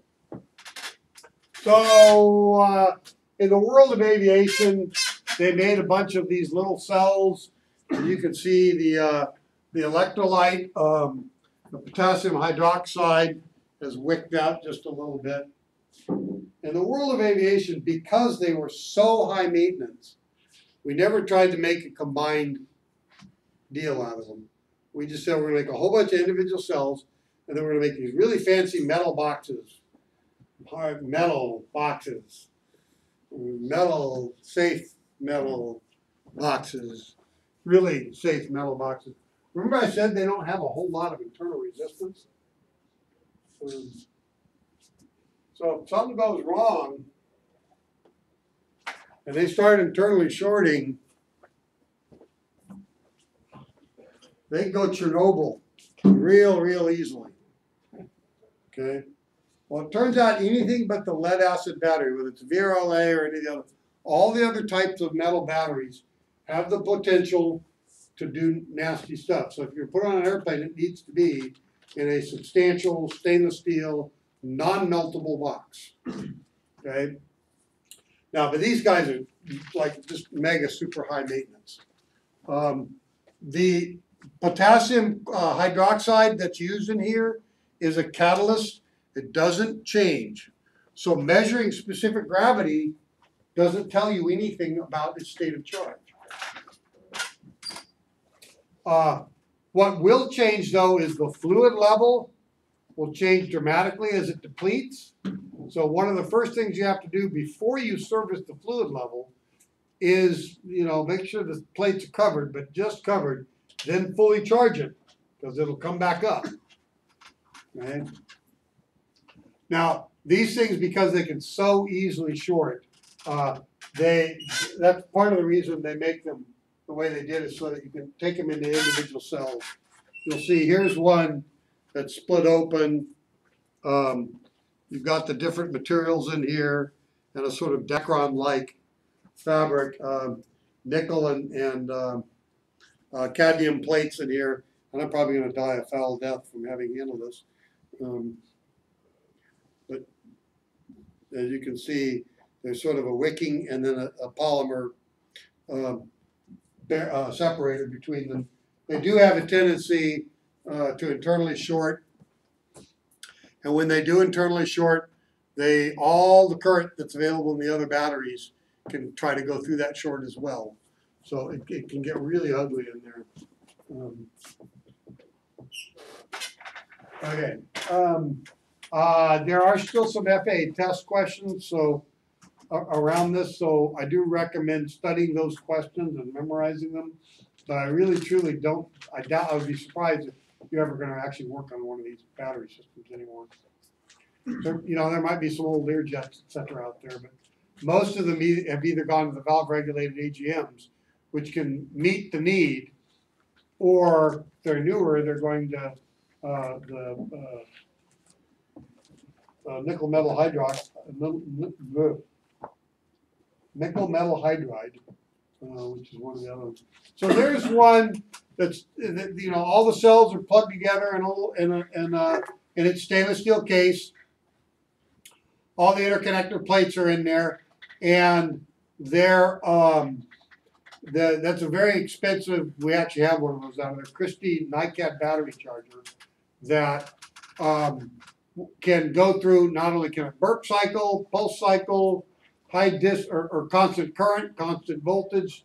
the world of aviation, they made a bunch of these little cells. You can see the electrolyte, the potassium hydroxide has wicked out just a little bit. In the world of aviation, because they were so high maintenance, we never tried to make a combined deal out of them. We just said we're going to make a whole bunch of individual cells, and then we're going to make these really fancy metal boxes, hard metal boxes, metal, safe metal boxes, really safe metal boxes. Remember I said they don't have a whole lot of internal resistance? So if something goes wrong, and they start internally shorting, they can go Chernobyl real easily. Okay? Well, it turns out anything but the lead acid battery, whether it's VRLA or any of the other, all the other types of metal batteries have the potential to do nasty stuff. So if you're put on an airplane, it needs to be in a substantial stainless steel, non-meltable box. Okay? Now, but these guys are like just mega super high maintenance. The potassium hydroxide that's used in here is a catalyst. It doesn't change. So measuring specific gravity doesn't tell you anything about its state of charge. What will change though is the fluid level will change dramatically as it depletes. So one of the first things you have to do before you service the fluid level is, make sure the plates are covered, but just covered, then fully charge it because it'll come back up. Right? Now, these things, because they can so easily short, that's part of the reason they make them the way they did is so that you can take them into individual cells. You'll see here's one that's split open. You've got the different materials in here and a sort of Dacron-like fabric, nickel and cadmium plates in here. And I'm probably going to die a foul death from having handled this. But as you can see, there's sort of a wicking and then a polymer separator between them. They do have a tendency to internally short. And when they do internally short, all the current that's available in the other batteries can try to go through that short as well. So it can get really ugly in there. Okay. There are still some FAA test questions around this, so I do recommend studying those questions and memorizing them. But I really, truly don't. I doubt. I would be surprised if you're ever going to actually work on one of these battery systems anymore. So, there might be some old Learjets, etc. out there, but most of them have either gone to the valve-regulated AGMs, which can meet the need, or if they're newer, they're going to the nickel metal hydroxide, nickel metal hydride, which is one of the other ones. So there's one that's all the cells are plugged together in its stainless steel case. All the interconnector plates are in there, and they're that's a very expensive. We actually have one of those out there, Christie NiCad battery charger that can go through. Not only can it burp cycle, pulse cycle, high or constant current, constant voltage.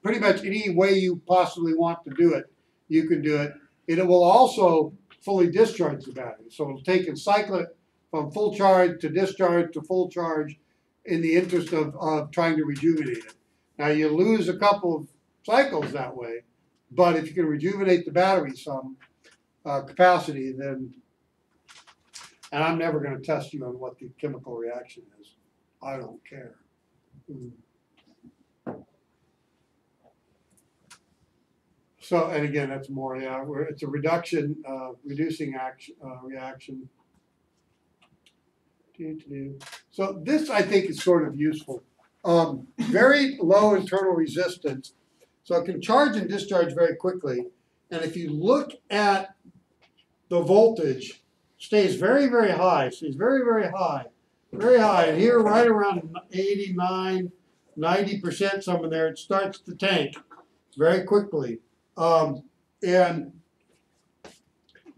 Pretty much any way you possibly want to do it, you can do it. It will also fully discharge the battery, so it'll take and cycle it from full charge to discharge to full charge in the interest of trying to rejuvenate it. Now you lose a couple of cycles that way, but if you can rejuvenate the battery some capacity, then, and I'm never going to test you on what the chemical reaction is. I don't care. So, and again, that's more, it's a reducing reaction. So this, I think, is sort of useful. Very low internal resistance, so it can charge and discharge very quickly. And if you look at the voltage, stays very, very high. Stays very, very high. Very high. And here, right around 89, 90% somewhere there, it starts to tank very quickly. And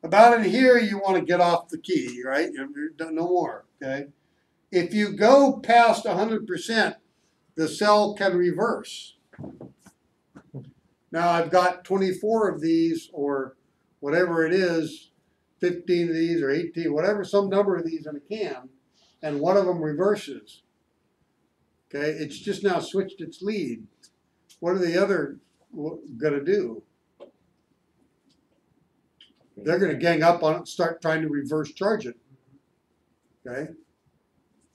about in here, you want to get off the key, right? No more, okay? If you go past 100%, the cell can reverse. Now, I've got 24 of these, or whatever it is, 15 of these, or 18, whatever, some number of these in a can, and one of them reverses. Okay, it's just now switched its lead. What are the other going to do? They're going to gang up on it and start trying to reverse charge it. Okay?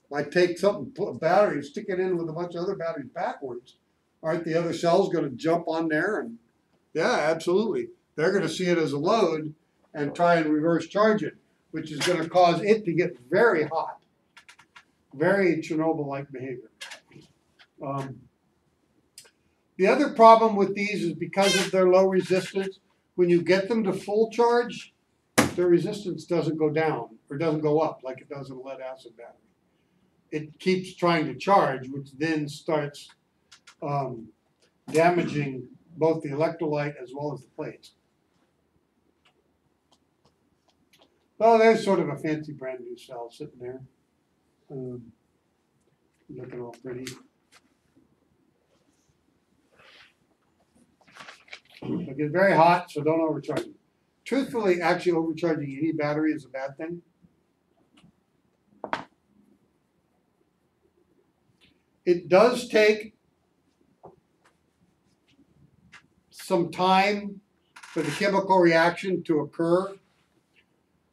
Might take something, put a battery, and stick it in with a bunch of other batteries backwards. Aren't the other cells going to jump on there? And yeah, absolutely. They're going to see it as a load and try and reverse charge it, which is going to cause it to get very hot. Very Chernobyl-like behavior. The other problem with these is because of their low resistance, when you get them to full charge, their resistance doesn't go down or doesn't go up like it does in a lead acid battery. It keeps trying to charge, which then starts damaging both the electrolyte as well as the plates. Well, there's sort of a fancy brand new cell sitting there. Looking all pretty. It gets very hot, so don't overcharge it. Truthfully, actually overcharging any battery is a bad thing. It does take some time for the chemical reaction to occur.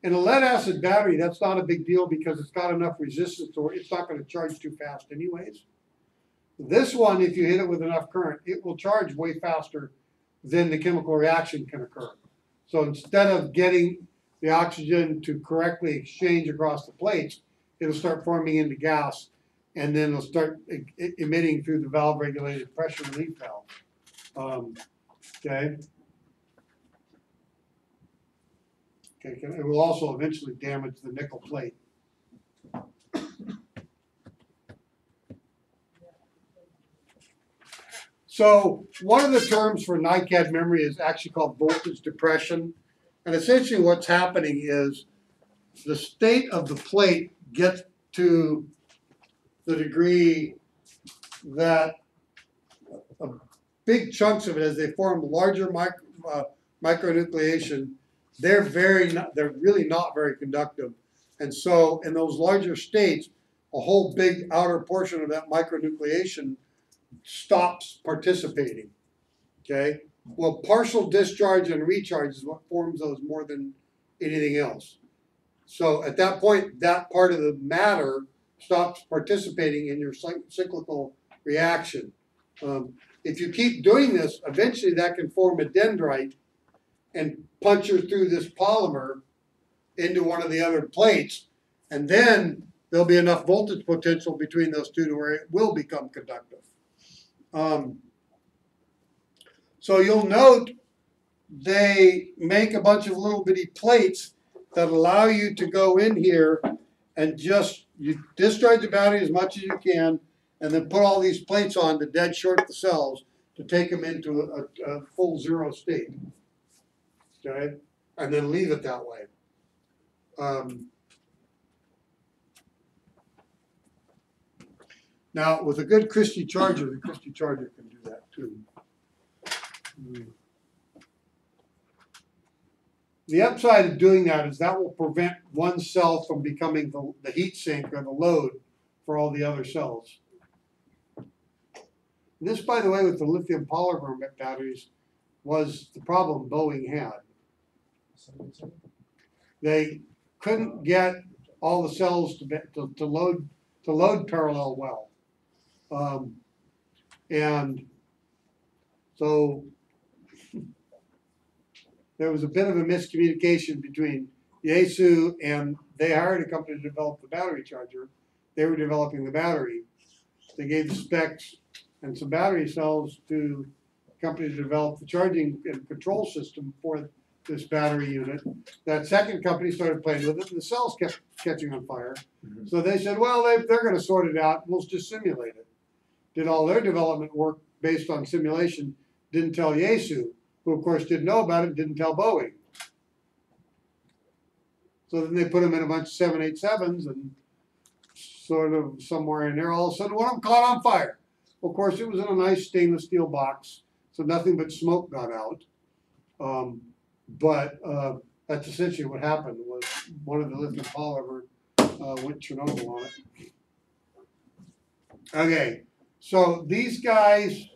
In a lead acid battery, that's not a big deal because it's got enough resistance or it's not going to charge too fast anyways. This one, if you hit it with enough current, it will charge way faster than the chemical reaction can occur. So instead of getting the oxygen to correctly exchange across the plates, it'll start forming into gas and then it'll start emitting through the valve regulated pressure relief valve. Okay. Okay, it will also eventually damage the nickel plate. So one of the terms for NiCad memory is actually called voltage depression. And essentially what's happening is the state of the plate gets to the degree that big chunks of it, as they form larger micronucleation, they're really not very conductive. And so in those larger states, a whole big outer portion of that micronucleation stops participating, okay? Well, partial discharge and recharge is what forms those more than anything else. So at that point, that part of the matter stops participating in your cyclical reaction. If you keep doing this, eventually that can form a dendrite and puncture through this polymer into one of the other plates, and then there'll be enough voltage potential between those two to where it will become conductive. So you'll note they make a bunch of little bitty plates that allow you to go in here and just you discharge the battery as much as you can and then put all these plates on to dead short the cells to take them into a full zero state. Okay? And then leave it that way. Now, with a good Christie charger, the Christie charger can do that too. The upside of doing that is that will prevent one cell from becoming the heat sink or the load for all the other cells. And this, by the way, with the lithium polymer batteries, was the problem Boeing had. They couldn't get all the cells to load parallel well. And so there was a bit of a miscommunication between Yaesu and they hired a company to develop the battery charger. They were developing the battery. They gave the specs and some battery cells to a company to develop the charging and control system for this battery unit. That second company started playing with it and the cells kept catching on fire. So they said, well, they're going to sort it out. We'll just simulate it. Did all their development work based on simulation, didn't tell Yaesu, who of course didn't know about it, didn't tell Boeing. So then they put them in a bunch of 787s and sort of somewhere in there, all of a sudden one of them caught on fire. Of course, it was in a nice stainless steel box, so nothing but smoke got out. But that's essentially what happened, was one of the lithium polymer went Chernobyl on it. Okay, so these guys,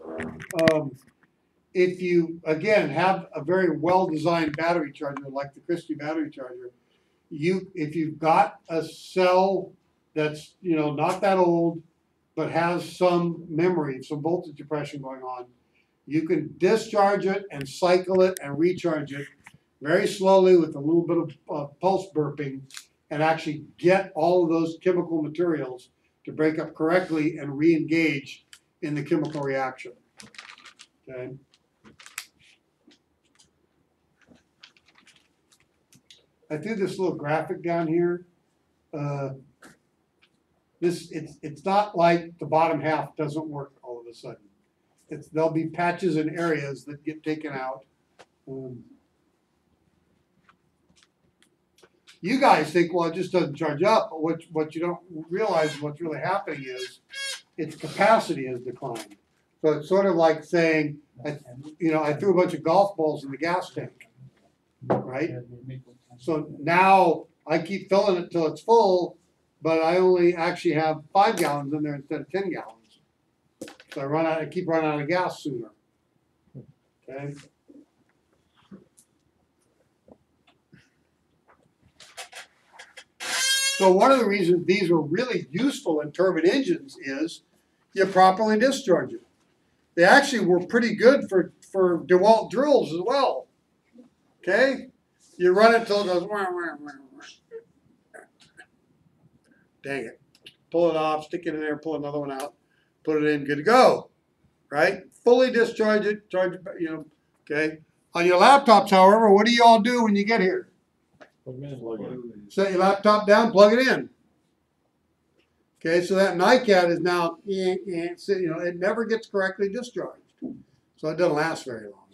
if you, again, have a very well-designed battery charger, like the Christie battery charger, if you've got a cell that's, not that old, but has some memory, some voltage depression going on, you can discharge it and cycle it and recharge it very slowly with a little bit of pulse burping and actually get all of those chemical materials to break up correctly and re-engage in the chemical reaction. Okay. I threw this little graphic down here. It's not like the bottom half doesn't work all of a sudden. There'll be patches and areas that get taken out. You guys think, well, it just doesn't charge up, but what you don't realize what's really happening is its capacity has declined. So it's sort of like saying, I threw a bunch of golf balls in the gas tank, right? So now I keep filling it till it's full, but I only actually have 5 gallons in there instead of 10 gallons. So I keep running out of gas sooner. Okay. So one of the reasons these are really useful in turbine engines is you properly discharge it. They actually were pretty good for DeWalt drills as well. Okay? You run it till it goes, wah, wah, wah, wah. Dang it. Pull it off, stick it in there, pull another one out, put it in, good to go. Right? Fully discharge it, charge it, okay? On your laptops, however, what do you all do when you get here? Set your laptop down, plug it in. Okay, so that NiCad is now, it never gets correctly discharged. So it doesn't last very long.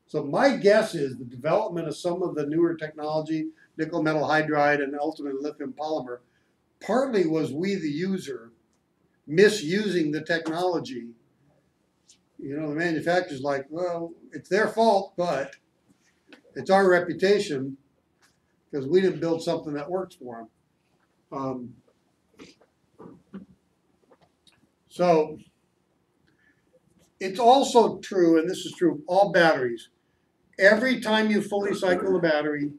So my guess is the development of some of the newer technology, nickel metal hydride and ultimately lithium polymer, partly was we the user misusing the technology. The manufacturer's like, well, it's their fault, but it's our reputation because we didn't build something that works for them. So it's also true, and this is true of all batteries, every time you fully cycle the battery,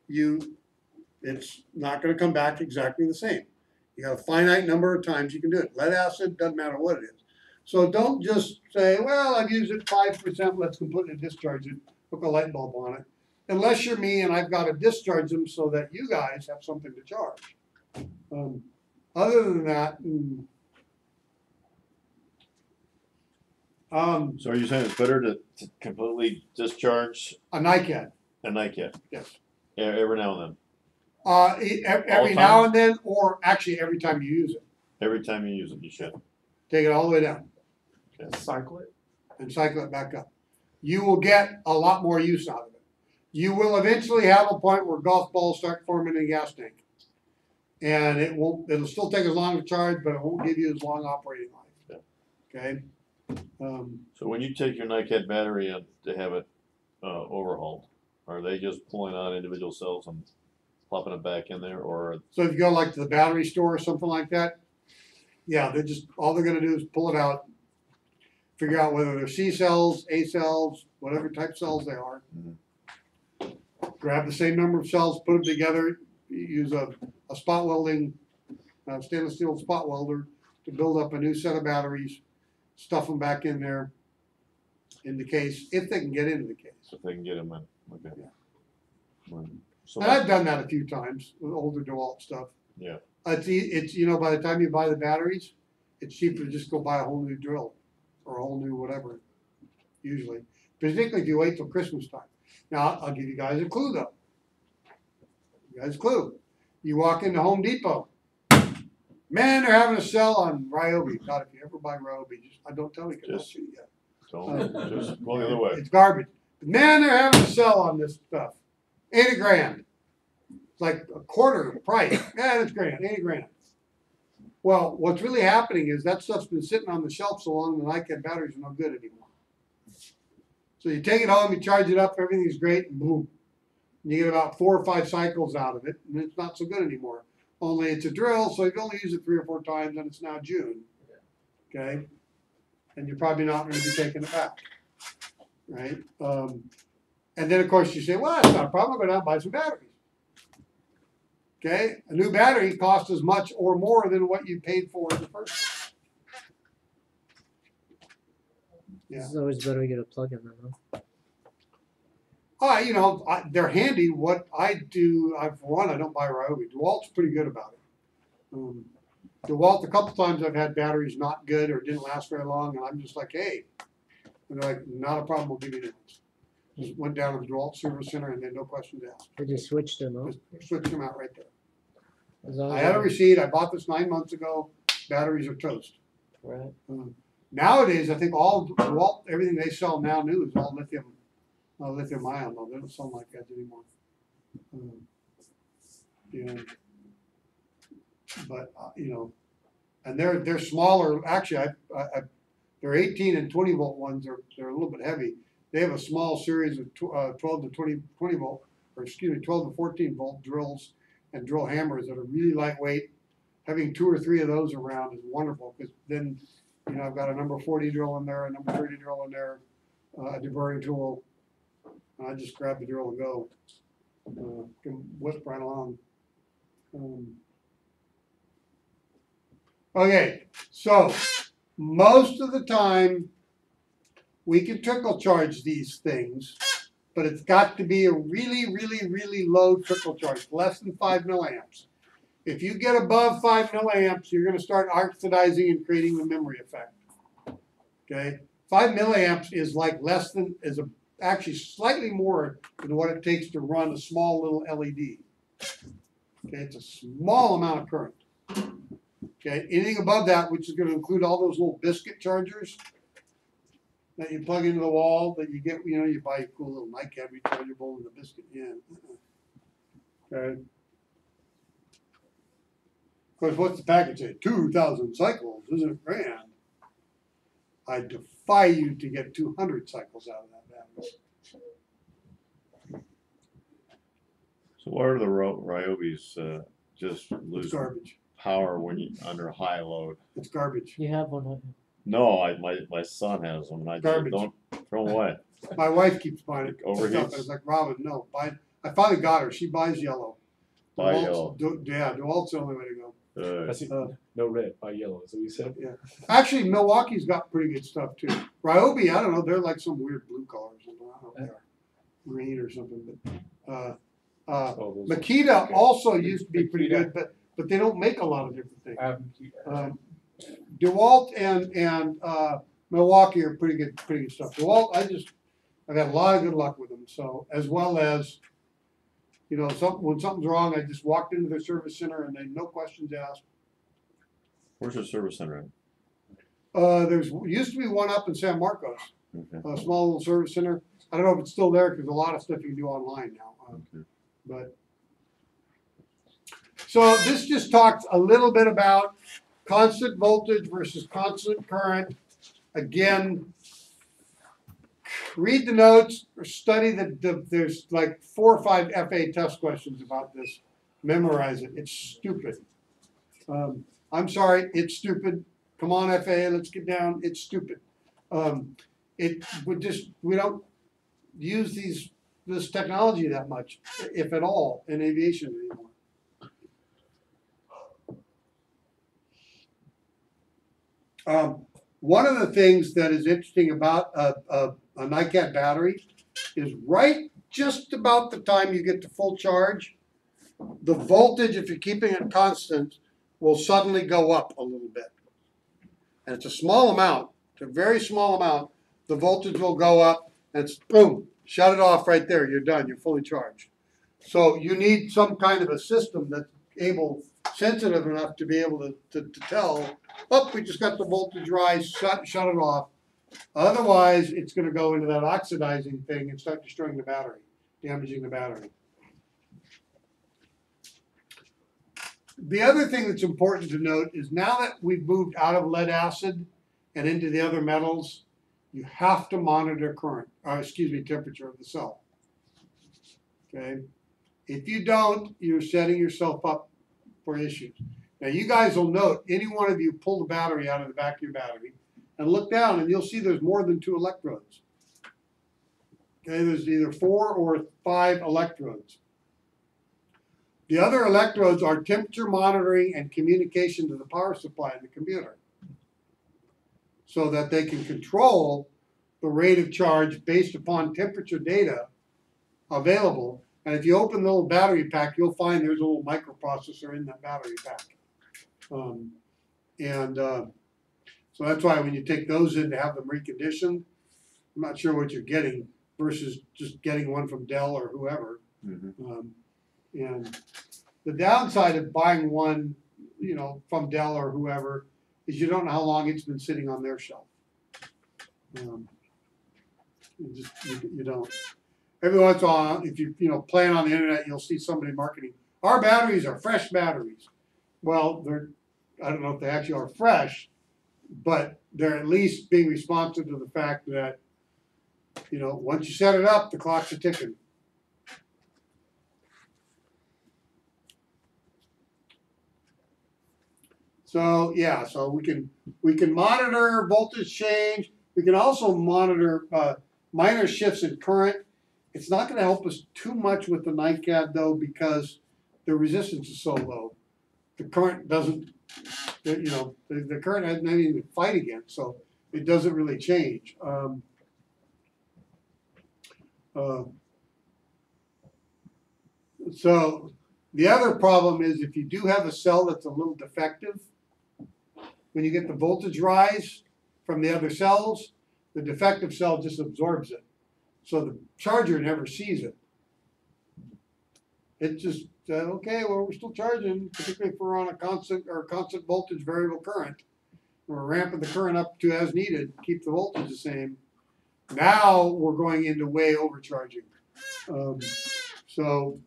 it's not going to come back exactly the same. You got a finite number of times you can do it. Lead acid, doesn't matter what it is. So don't just say, well, I've used it 5%, let's completely discharge it, hook a light bulb on it. Unless you're me and I've got to discharge them so that you guys have something to charge. Other than that, So are you saying it's better to completely discharge a NiCad, a NiCad yes. every now and then? Every now and then, or actually every time you use it. Every time you use it, you should. Take it all the way down. Okay. Cycle it. And cycle it back up. You will get a lot more use out of it. You will eventually have a point where golf balls start forming in a gas tank. And it'll still take as long to charge, but it won't give you as long operating life. Yeah. Okay? So when you take your NiCad battery in to have it overhauled, are they just pulling out individual cells and plopping it back in there, or? So if you go like to the battery store or something like that, yeah, all they're going to do is pull it out, figure out whether they're C cells, A cells, whatever type cells they are. Mm-hmm. Grab the same number of cells, put them together, use a spot welding, stainless steel spot welder to build up a new set of batteries, stuff them back in there in the case, if they can get into the case. If they can get them in, okay. Yeah. So And I've done that a few times with older DeWalt stuff. Yeah. It's by the time you buy the batteries, it's cheaper to just go buy a whole new drill or a whole new whatever, usually. Particularly if you wait till Christmas time. Now, I'll give you guys a clue though. You walk into Home Depot. Man, they're having a sale on Ryobi. God, if you ever buy Ryobi, don't tell me because I'll shoot you. Don't just go the other way. It's garbage. Man, they're having a sale on this stuff. $80,000. It's like a quarter of the price. Yeah, that's grand. $80,000. Well, what's really happening is that stuff's been sitting on the shelf so long the NiCad batteries are no good anymore. So you take it home, you charge it up, everything's great, and boom. And you get about 4 or 5 cycles out of it, and it's not so good anymore. Only it's a drill, so you've only used it 3 or 4 times, and it's now June. Okay? And you're probably not going to be taking it back. Right? And then, of course, you say, well, that's not a problem. I'll go down and buy some batteries. Okay? A new battery costs as much or more than what you paid for in the first one. Yeah. It's always better to get a plug-in then, huh? They're handy. What I do, for one, I don't buy Ryobi. DeWalt's pretty good about it. DeWalt, a couple times I've had batteries not good or didn't last very long, and I'm just like, hey, and they're like, not a problem, we'll give you new ones. Just went down to the DeWalt Service Center and then no questions asked. They just switched them, huh? Just switched them out right there. As long I as had a they're- receipt, I bought this 9 months ago, batteries are toast. Right. Nowadays, I think all DeWalt, everything they sell now new is all lithium ion, though, they don't sell like that anymore. You know, but, you know, and they're smaller, actually, they're 18 and 20 volt ones, they're a little bit heavy. They have a small series of 12 to 20 volt, or excuse me, 12 to 14 volt drills and drill hammers that are really lightweight. Having 2 or 3 of those around is wonderful, because then, you know, I've got a number 40 drill in there, a number 30 drill in there, a deburring tool, and I just grab the drill and go. Can whip right along. Okay, so most of the time we can trickle charge these things, but it's got to be a really, really, really low trickle charge, less than 5 milliamps. If you get above 5 milliamps, you're going to start oxidizing and creating the memory effect. Okay, 5 milliamps is like actually slightly more than what it takes to run a small little LED. Okay, it's a small amount of current. Okay, anything above that, which is going to include all those little biscuit chargers that you plug into the wall, that you get, you know, you buy a cool little nightcap rechargeable and the biscuit in. Okay. Of course, what's the package say? 2,000 cycles, isn't it grand? I defy you to get 200 cycles out of that battery. So what are the Ryobis, just It's lose garbage. power when you, under high load? It's garbage. You have one, huh? No, my son has them, and I just Garbage. don't throw them away. My wife keeps buying it. Overheats? Stuff. I was like, Robin, no, buy. I finally got her. She buys yellow. Buy DeWalt's- yellow. Yeah, DeWalt's the only way to go. I see, no red, by yellow, is that what you said? Actually, Milwaukee's got pretty good stuff too. Ryobi, I don't know, they're like some weird blue color or something. I don't know what they are. Green or something, but Oh, those- Makita okay. also used to be pretty Makita. good, but they don't make a lot of different things. Um, DeWalt and Milwaukee are pretty good stuff. DeWalt, I've had a lot of good luck with them. So as well as, you know, when something's wrong, I just walked into their service center and they no questions asked. Where's your service center at? There's used to be one up in San Marcos, Okay. a small little service center. I don't know if it's still there because a lot of stuff you can do online now. Okay. But so this just talks a little bit about constant voltage versus constant current. Again, read the notes or study there's like 4 or 5 FA test questions about this. Memorize it. It's stupid. I'm sorry, it's stupid. Come on, FA, let's get down. It's stupid. We don't use this technology that much, if at all, in aviation anymore. One of the things that is interesting about a NiCad battery is right just about the time you get to full charge, the voltage, if you're keeping it constant, will suddenly go up a little bit. And it's a small amount, it's a very small amount. The voltage will go up and it's boom, shut it off right there, you're done, you're fully charged. So you need some kind of a system that's sensitive enough to be able to tell, oh, we just got the voltage rise, shut it off. Otherwise, it's going to go into that oxidizing thing and start destroying the battery, damaging the battery. The other thing that's important to note is now that we've moved out of lead acid and into the other metals, you have to monitor temperature of the cell. Okay? If you don't, you're setting yourself up for issues. Now you guys will note, any one of you pull the battery out of the back of your battery and look down and you'll see there's more than 2 electrodes. Okay, there's either 4 or 5 electrodes. The other electrodes are temperature monitoring and communication to the power supply in the computer, so that they can control the rate of charge based upon temperature data available. And if you open the little battery pack, you'll find there's a little microprocessor in that battery pack. And so that's why when you take those in to have them reconditioned, I'm not sure what you're getting versus just getting one from Dell or whoever. And the downside of buying one, you know, from Dell or whoever is you don't know how long it's been sitting on their shelf. You don't. Every once in a while, if you playing on the internet, you'll see somebody marketing, our batteries are fresh batteries. Well, I don't know if they actually are fresh, but they're at least being responsive to the fact that, once you set it up, the clocks are ticking. So yeah, so we can monitor voltage change. We can also monitor minor shifts in current. It's not going to help us too much with the NiCad though, because the resistance is so low. The current doesn't, the current has nothing to fight against, so it doesn't really change. So the other problem is if you do have a cell that's a little defective, when you get the voltage rise from the other cells, the defective cell just absorbs it. So the charger never sees it. It just said, okay, well, we're still charging, particularly if we're on a constant voltage variable current. We're ramping the current up to as needed, keep the voltage the same. Now we're going into way overcharging. So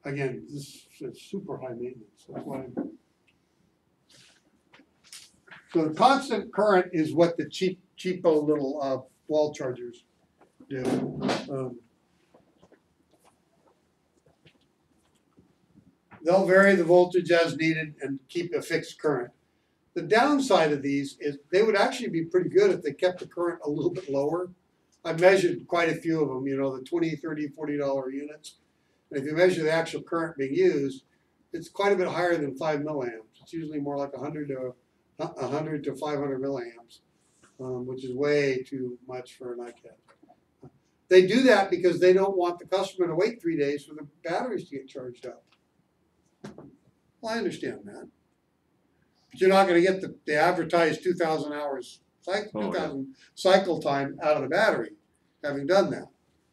again, this is super high maintenance. That's why. So the constant current is what the cheapo little wall chargers do. They'll vary the voltage as needed and keep a fixed current. The downside of these is they would actually be pretty good if they kept the current a little bit lower. I've measured quite a few of them, the $20, $30, $40 units. And if you measure the actual current being used, it's quite a bit higher than 5 milliamps. It's usually more like 100 to 500 milliamps, which is way too much for an NiCad. They do that because they don't want the customer to wait 3 days for the batteries to get charged up. Well, I understand that. But you're not going to get the advertised 2,000 hours, 2,000 cycle time out of the battery, having done that.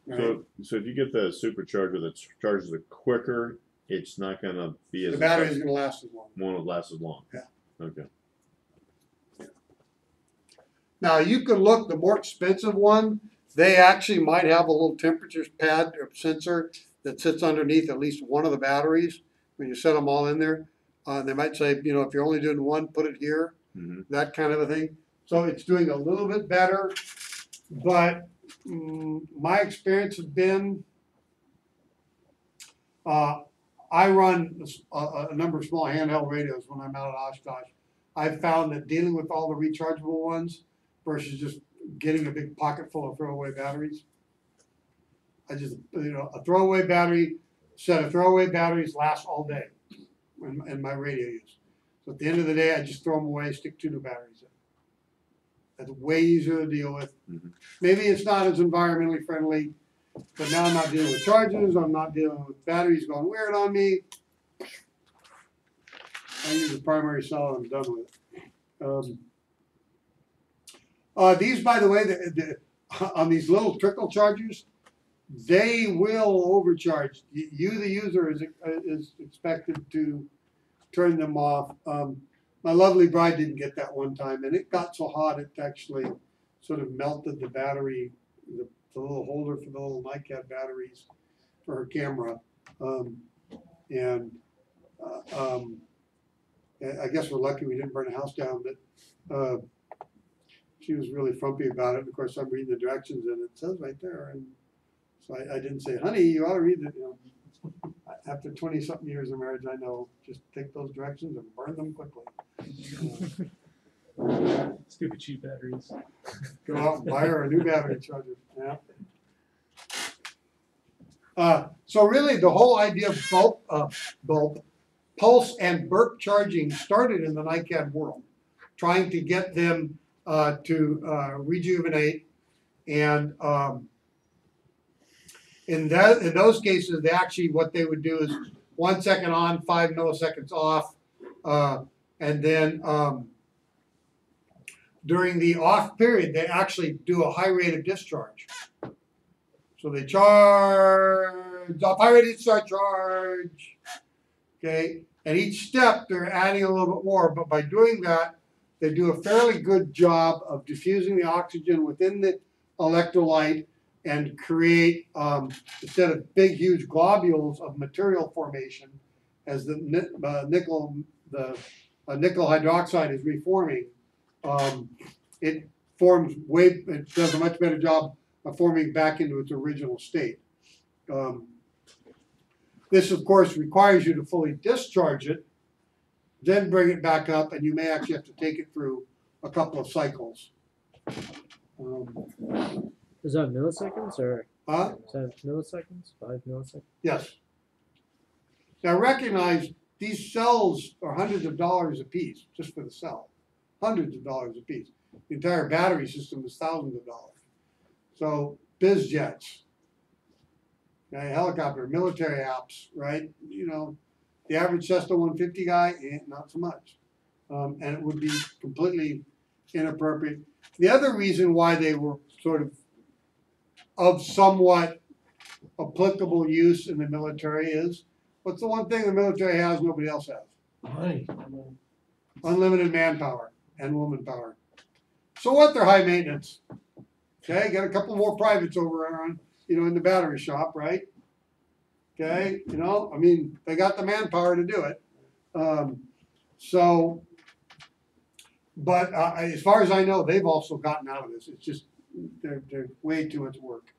Right? So if you get the supercharger that charges it quicker, it's not going to be as. The battery is going to last as long. Won't last as long. Yeah. Okay. Yeah. Now you could look, the more expensive one, they actually might have a little temperature pad or sensor that sits underneath at least one of the batteries. When you set them all in there, they might say, if you're only doing one, put it here, that kind of a thing. So it's doing a little bit better, but my experience has been, I run a number of small handheld radios when I'm out at Oshkosh. I've found that dealing with all the rechargeable ones versus just getting a big pocket full of throwaway batteries, a throwaway battery, set of throwaway batteries lasts all day in my radio use. So at the end of the day, I just throw them away, stick 2 new batteries in. That's way easier to deal with. Maybe it's not as environmentally friendly, but now I'm not dealing with chargers, I'm not dealing with batteries going weird on me. I use the primary cell and I'm done with it. These, by the way, on these little trickle chargers, they will overcharge. You, the user, is expected to turn them off. My lovely bride didn't get that one time, and it got so hot it actually sort of melted the battery, the little holder for the little NiCad batteries for her camera. I guess we're lucky we didn't burn the house down, but she was really frumpy about it. Of course, I'm reading the directions, and it says right there. And so I didn't say, honey, you ought to read it. After 20-something years of marriage, I know. Just take those directions and burn them quickly. Stupid cheap batteries. Go out and buy her a new battery charger. Yeah. So really, the whole idea of bulb, pulse, and burp charging started in the NiCad world, trying to get them to rejuvenate. And in those cases, what they would do is 1 second on, 5 milliseconds off, And then during the off period, they actually do a high rate of discharge. So they charge, high rate of discharge, charge. Okay, and each step they're adding a little bit more, but by doing that, they do a fairly good job of diffusing the oxygen within the electrolyte and create, instead of big, huge globules of material formation, as the nickel hydroxide is reforming, it does a much better job of forming back into its original state. This, of course, requires you to fully discharge it, then bring it back up, and you may actually have to take it through a couple of cycles. Is that milliseconds or Huh? is that milliseconds? 5 milliseconds? Yes. Now recognize these cells are hundreds of dollars a piece, just for the cell. Hundreds of dollars a piece. The entire battery system is thousands of dollars. So biz jets, okay, helicopter, military apps, right? You know, the average Cessna 150 guy, not so much. And it would be completely inappropriate. The other reason why they were sort of somewhat applicable use in the military is, what's the one thing the military has nobody else has? Money. Unlimited manpower and woman power. So what? They're high maintenance. Okay, got a couple more privates over on, in the battery shop, right? Okay, I mean, they got the manpower to do it. But as far as I know, they've also gotten out of this. It's just they're way too much work.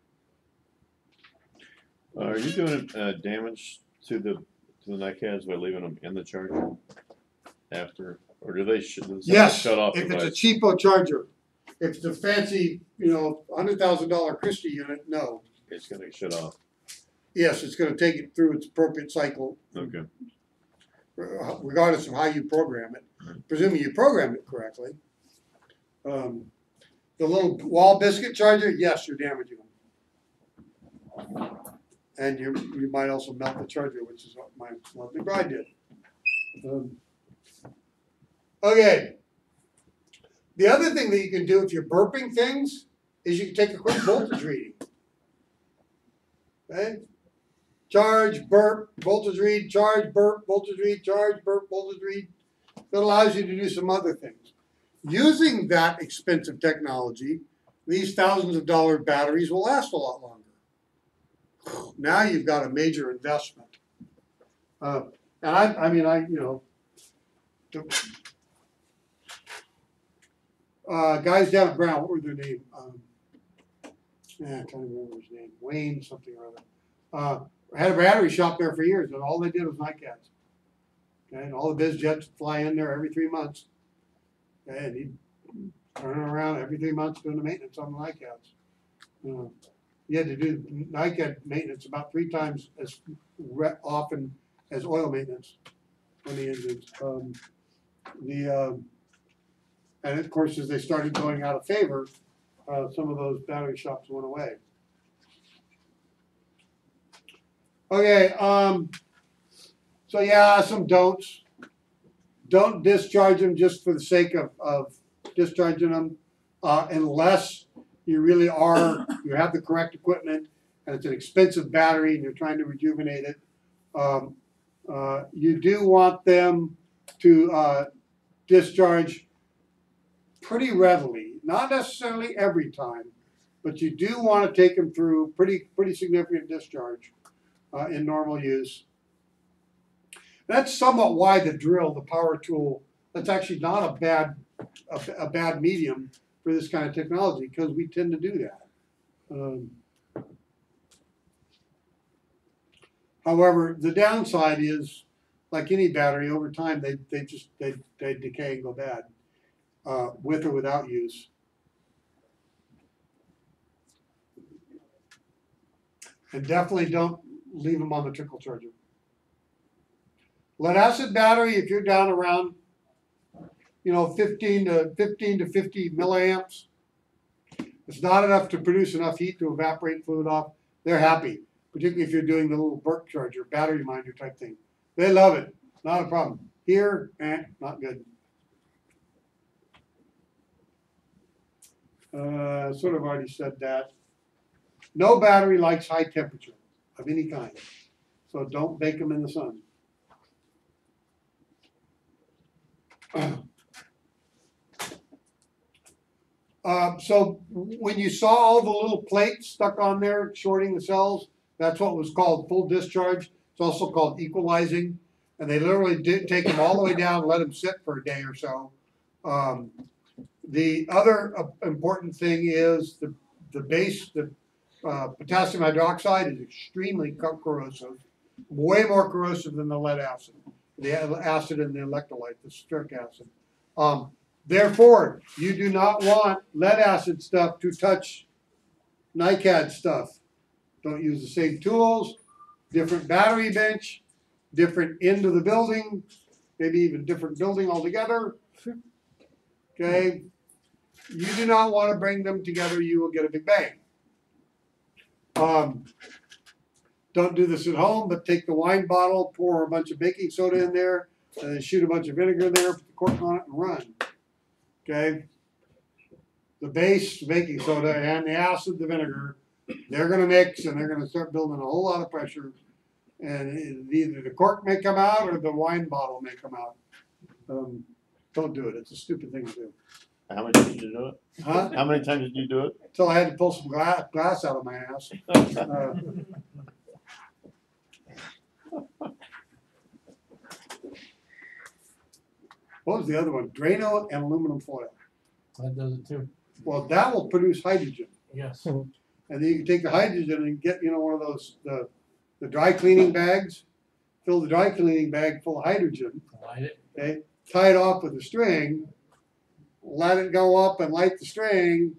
Are you doing damage to the NICADs by leaving them in the charger after, or do they Yes, shut off? if it's a cheapo charger. If it's a fancy, $100,000 Christie unit, no. It's gonna shut off. Yes, it's going to take it through its appropriate cycle, Okay. regardless of how you program it. Presuming you programmed it correctly. The little wall biscuit charger, yes, you're damaging them. And you might also melt the charger, which is what my lovely bride did. Okay. The other thing that you can do if you're burping things is you can take a quick voltage reading. Okay? Charge, burp, voltage read, charge, burp, voltage read, charge, burp, voltage read. That allows you to do some other things. Using that expensive technology, these thousands of dollar batteries will last a lot longer. Now you've got a major investment. And guys down at Brown, what were their name? I can't remember his name. Wayne something or other. Had a battery shop there for years, and all they did was NICADs. Okay, and all the biz jets would fly in there every 3 months. Okay, and he'd turn around every 3 months doing the maintenance on the NICADs. You had to do NICAD maintenance about 3 times as often as oil maintenance on the engines. And of course, as they started going out of favor, some of those battery shops went away. Okay, so yeah, some don'ts. Don't discharge them just for the sake of discharging them, unless you really you have the correct equipment and it's an expensive battery and you're trying to rejuvenate it. You do want them to discharge pretty readily, not necessarily every time, but you do want to take them through pretty significant discharge in normal use. That's somewhat why the drill, the power tool, that's actually not a bad medium for this kind of technology, because we tend to do that. However, the downside is, like any battery, over time they decay and go bad, with or without use. And definitely don't leave them on the trickle charger. Lead acid battery, if you're down around 15 to 50 milliamps, it's not enough to produce enough heat to evaporate fluid off. They're happy, particularly if you're doing the little Burke charger, battery minder type thing. They love it, not a problem. Here, not good. Sort of already said that. No battery likes high temperature of any kind, so don't bake them in the sun. So when you saw all the little plates stuck on there shorting the cells, that's what was called full discharge. It's also called equalizing, and they literally did take them all the way down and let them sit for a day or so. The other important thing is the base, the potassium hydroxide is extremely corrosive, way more corrosive than the lead acid, the acid in the electrolyte, the citric acid. Therefore, you do not want lead acid stuff to touch NiCad stuff. Don't use the same tools, different battery bench, different end of the building, maybe even different building altogether. Okay? You do not want to bring them together, you will get a big bang. Don't do this at home, but take the wine bottle, pour a bunch of baking soda in there, and then shoot a bunch of vinegar in there, put the cork on it, and run. Okay? The base, baking soda, and the acid, the vinegar, they're going to mix, and they're going to start building a whole lot of pressure. And either the cork may come out, or the wine bottle may come out. Don't do it. It's a stupid thing to do. How many times did you do it? Huh? How many times did you do it? Until I had to pull some glass out of my ass. What was the other one? Drano and aluminum foil. That does it too. Well, that will produce hydrogen. Yes. And then you can take the hydrogen and get, one of those, the dry cleaning bags, fill the dry cleaning bag full of hydrogen, Light it. okay? Tie it off with a string, let it go up and light the string,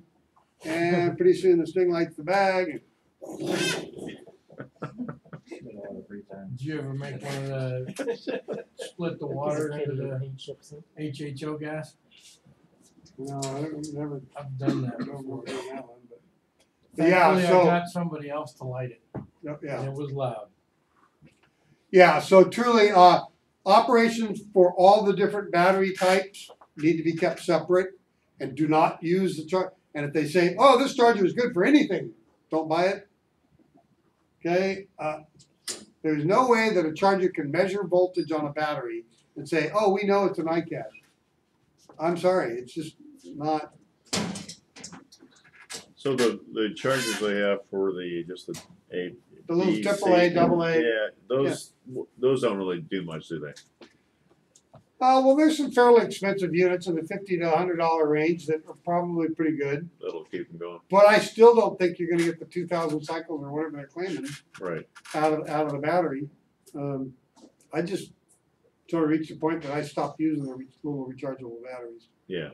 and pretty soon the string lights the bag. Did you ever make one of the, split the water into the HHO gas? No, I've never I've done that done before. that one, but yeah, Thankfully, so I got somebody else to light it, yeah. and it was loud. Yeah, so truly, operations for all the different battery types need to be kept separate, and do not use the charge. And if they say, "Oh, this charger is good for anything," don't buy it. Okay, there's no way that a charger can measure voltage on a battery and say, "Oh, we know it's an iCAD." I'm sorry, it's just not. So the chargers they have for the little B, AAA, C, AA. Yeah, those don't really do much, do they? Well, there's some fairly expensive units in the $50 to $100 range that are probably pretty good. That'll keep them going. But I still don't think you're going to get the 2,000 cycles or whatever they're claiming Right. out of the battery. I just sort of reached the point that I stopped using the little rechargeable batteries. Yeah.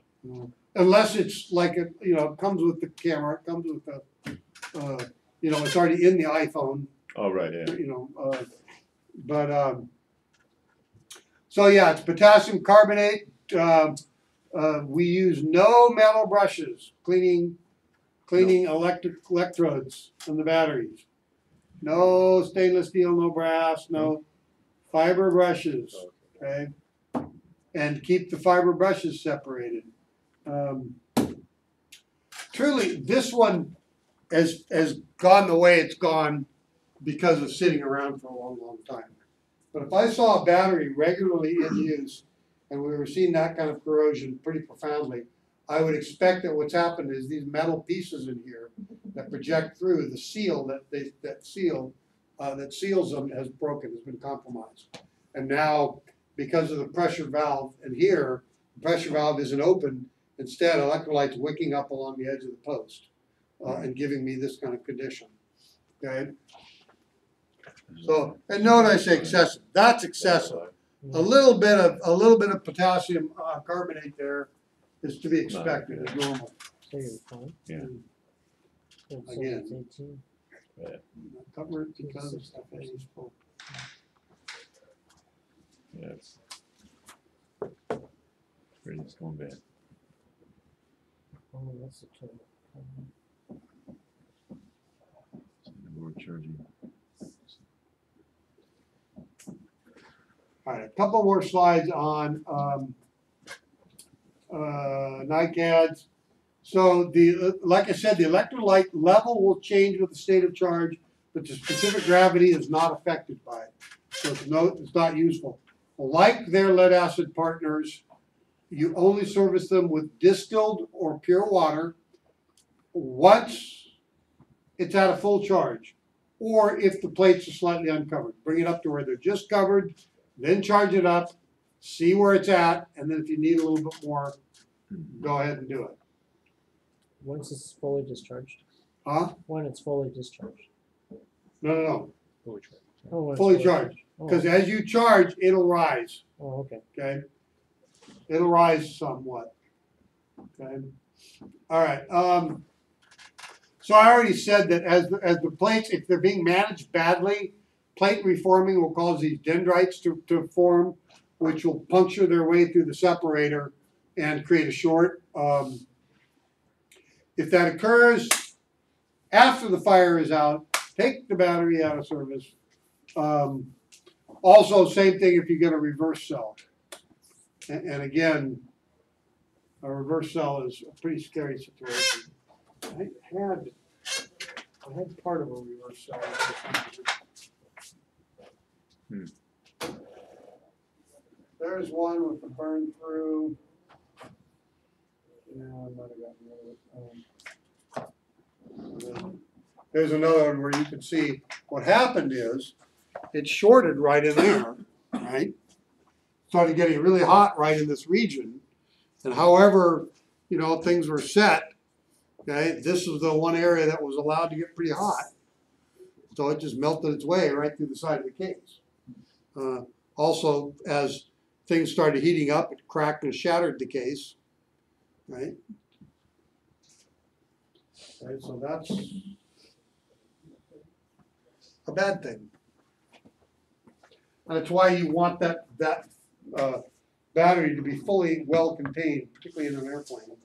Unless it's like it comes with the camera, it comes with the, it's already in the iPhone. Oh, right. Yeah. So yeah, it's potassium carbonate. We use no metal brushes cleaning electrodes from the batteries. No stainless steel, no brass, no fiber brushes. Okay, and keep the fiber brushes separated. Truly, this one has gone the way it's gone because of sitting around for a long, long time. But if I saw a battery regularly in use, and we were seeing that kind of corrosion pretty profoundly, I would expect that what's happened is these metal pieces in here that project through, the seal that seals them has broken, has been compromised. And now, because of the pressure valve in here, the pressure valve isn't open. Instead, electrolyte's wicking up along the edge of the post and giving me this kind of condition. Okay. So, and note I say excessive. That's excessive. A little bit of potassium carbonate there is to be expected. It's normal. So you're fine. Yeah. So Again. it's 18. Cover it because of stuff that is full. Yeah. It's going bad. Oh, that's the total. More charging. All right, a couple more slides on NICADs. So like I said, the electrolyte level will change with the state of charge, but the specific gravity is not affected by it. So it's not useful. Like their lead acid partners, you only service them with distilled or pure water once it's at a full charge, or if the plates are slightly uncovered. Bring it up to where they're just covered, then charge it up, see where it's at, and then if you need a little bit more, go ahead and do it. Once it's fully discharged. Huh? When it's fully discharged. No. Oh, when it's Fully charged. Oh, Because as you charge, it'll rise. oh, okay. Okay? It'll rise somewhat. Okay? All right. So I already said that as the plates, if they're being managed badly, plate reforming will cause these dendrites to form, which will puncture their way through the separator and create a short. If that occurs after the fire is out, take the battery out of service. Also, same thing if you get a reverse cell. And again, a reverse cell is a pretty scary situation. I had part of a reverse cell. There's one with the burn through. Yeah, I might have gotten rid of it. There's another one where you can see what happened is it shorted right in there, right? Started getting really hot right in this region. And however, things were set, okay, this is the one area that was allowed to get pretty hot. So it just melted its way right through the side of the case. Also, as things started heating up, it cracked and shattered the case, right? Right, so that's a bad thing. And that's why you want that battery to be fully well contained, particularly in an airplane.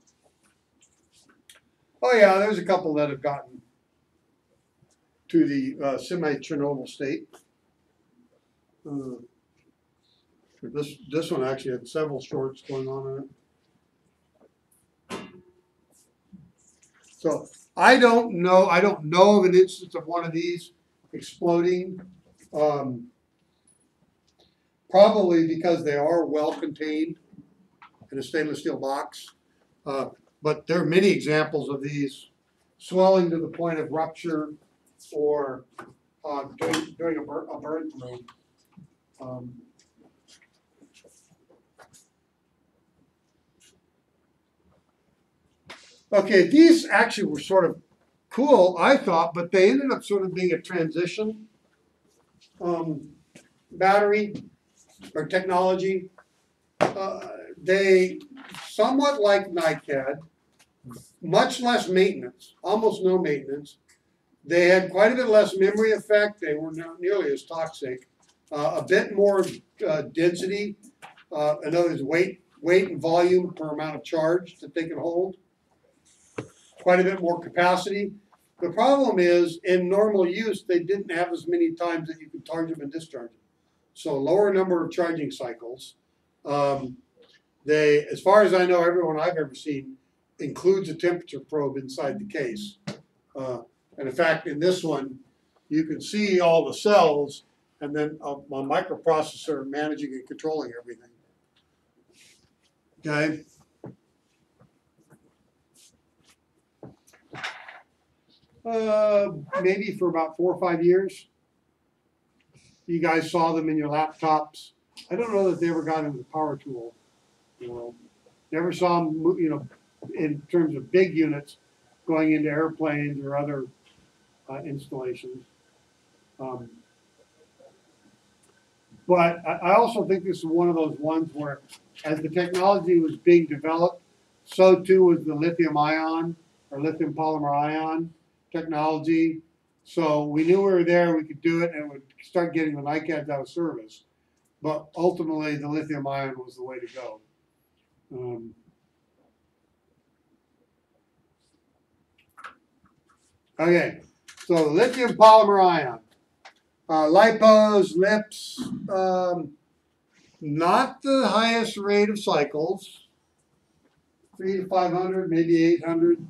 Oh yeah, there's a couple that have gotten to the semi-Chernobyl state. This one actually had several shorts going on in it. So I don't know of an instance of one of these exploding. Probably because they are well contained in a stainless steel box. But there are many examples of these swelling to the point of rupture or doing a burn through. Okay, these actually were sort of cool, I thought, but they ended up sort of being a transition battery or technology. They somewhat like NICAD, much less maintenance, almost no maintenance. They had quite a bit less memory effect. They were not nearly as toxic. A bit more density, in other words, weight and volume per amount of charge that they can hold. Quite a bit more capacity. The problem is, in normal use, they didn't have as many times that you could charge them and discharge them. So lower number of charging cycles. As far as I know, everyone I've ever seen includes a temperature probe inside the case. And in fact, in this one, you can see all the cells and then a microprocessor managing and controlling everything. Okay. Maybe for about 4 or 5 years. You guys saw them in your laptops. I don't know that they ever got into the power tool world. Never saw them, in terms of big units going into airplanes or other installations. But I also think this is one of those ones where, as the technology was being developed, so too was the lithium ion or lithium polymer ion technology. So we knew we were there, we could do it, and would start getting the NICADs out of service. But ultimately, the lithium ion was the way to go. Okay, so lithium polymer ion. Lipos, lips, not the highest rate of cycles, 300 to 500, maybe 800.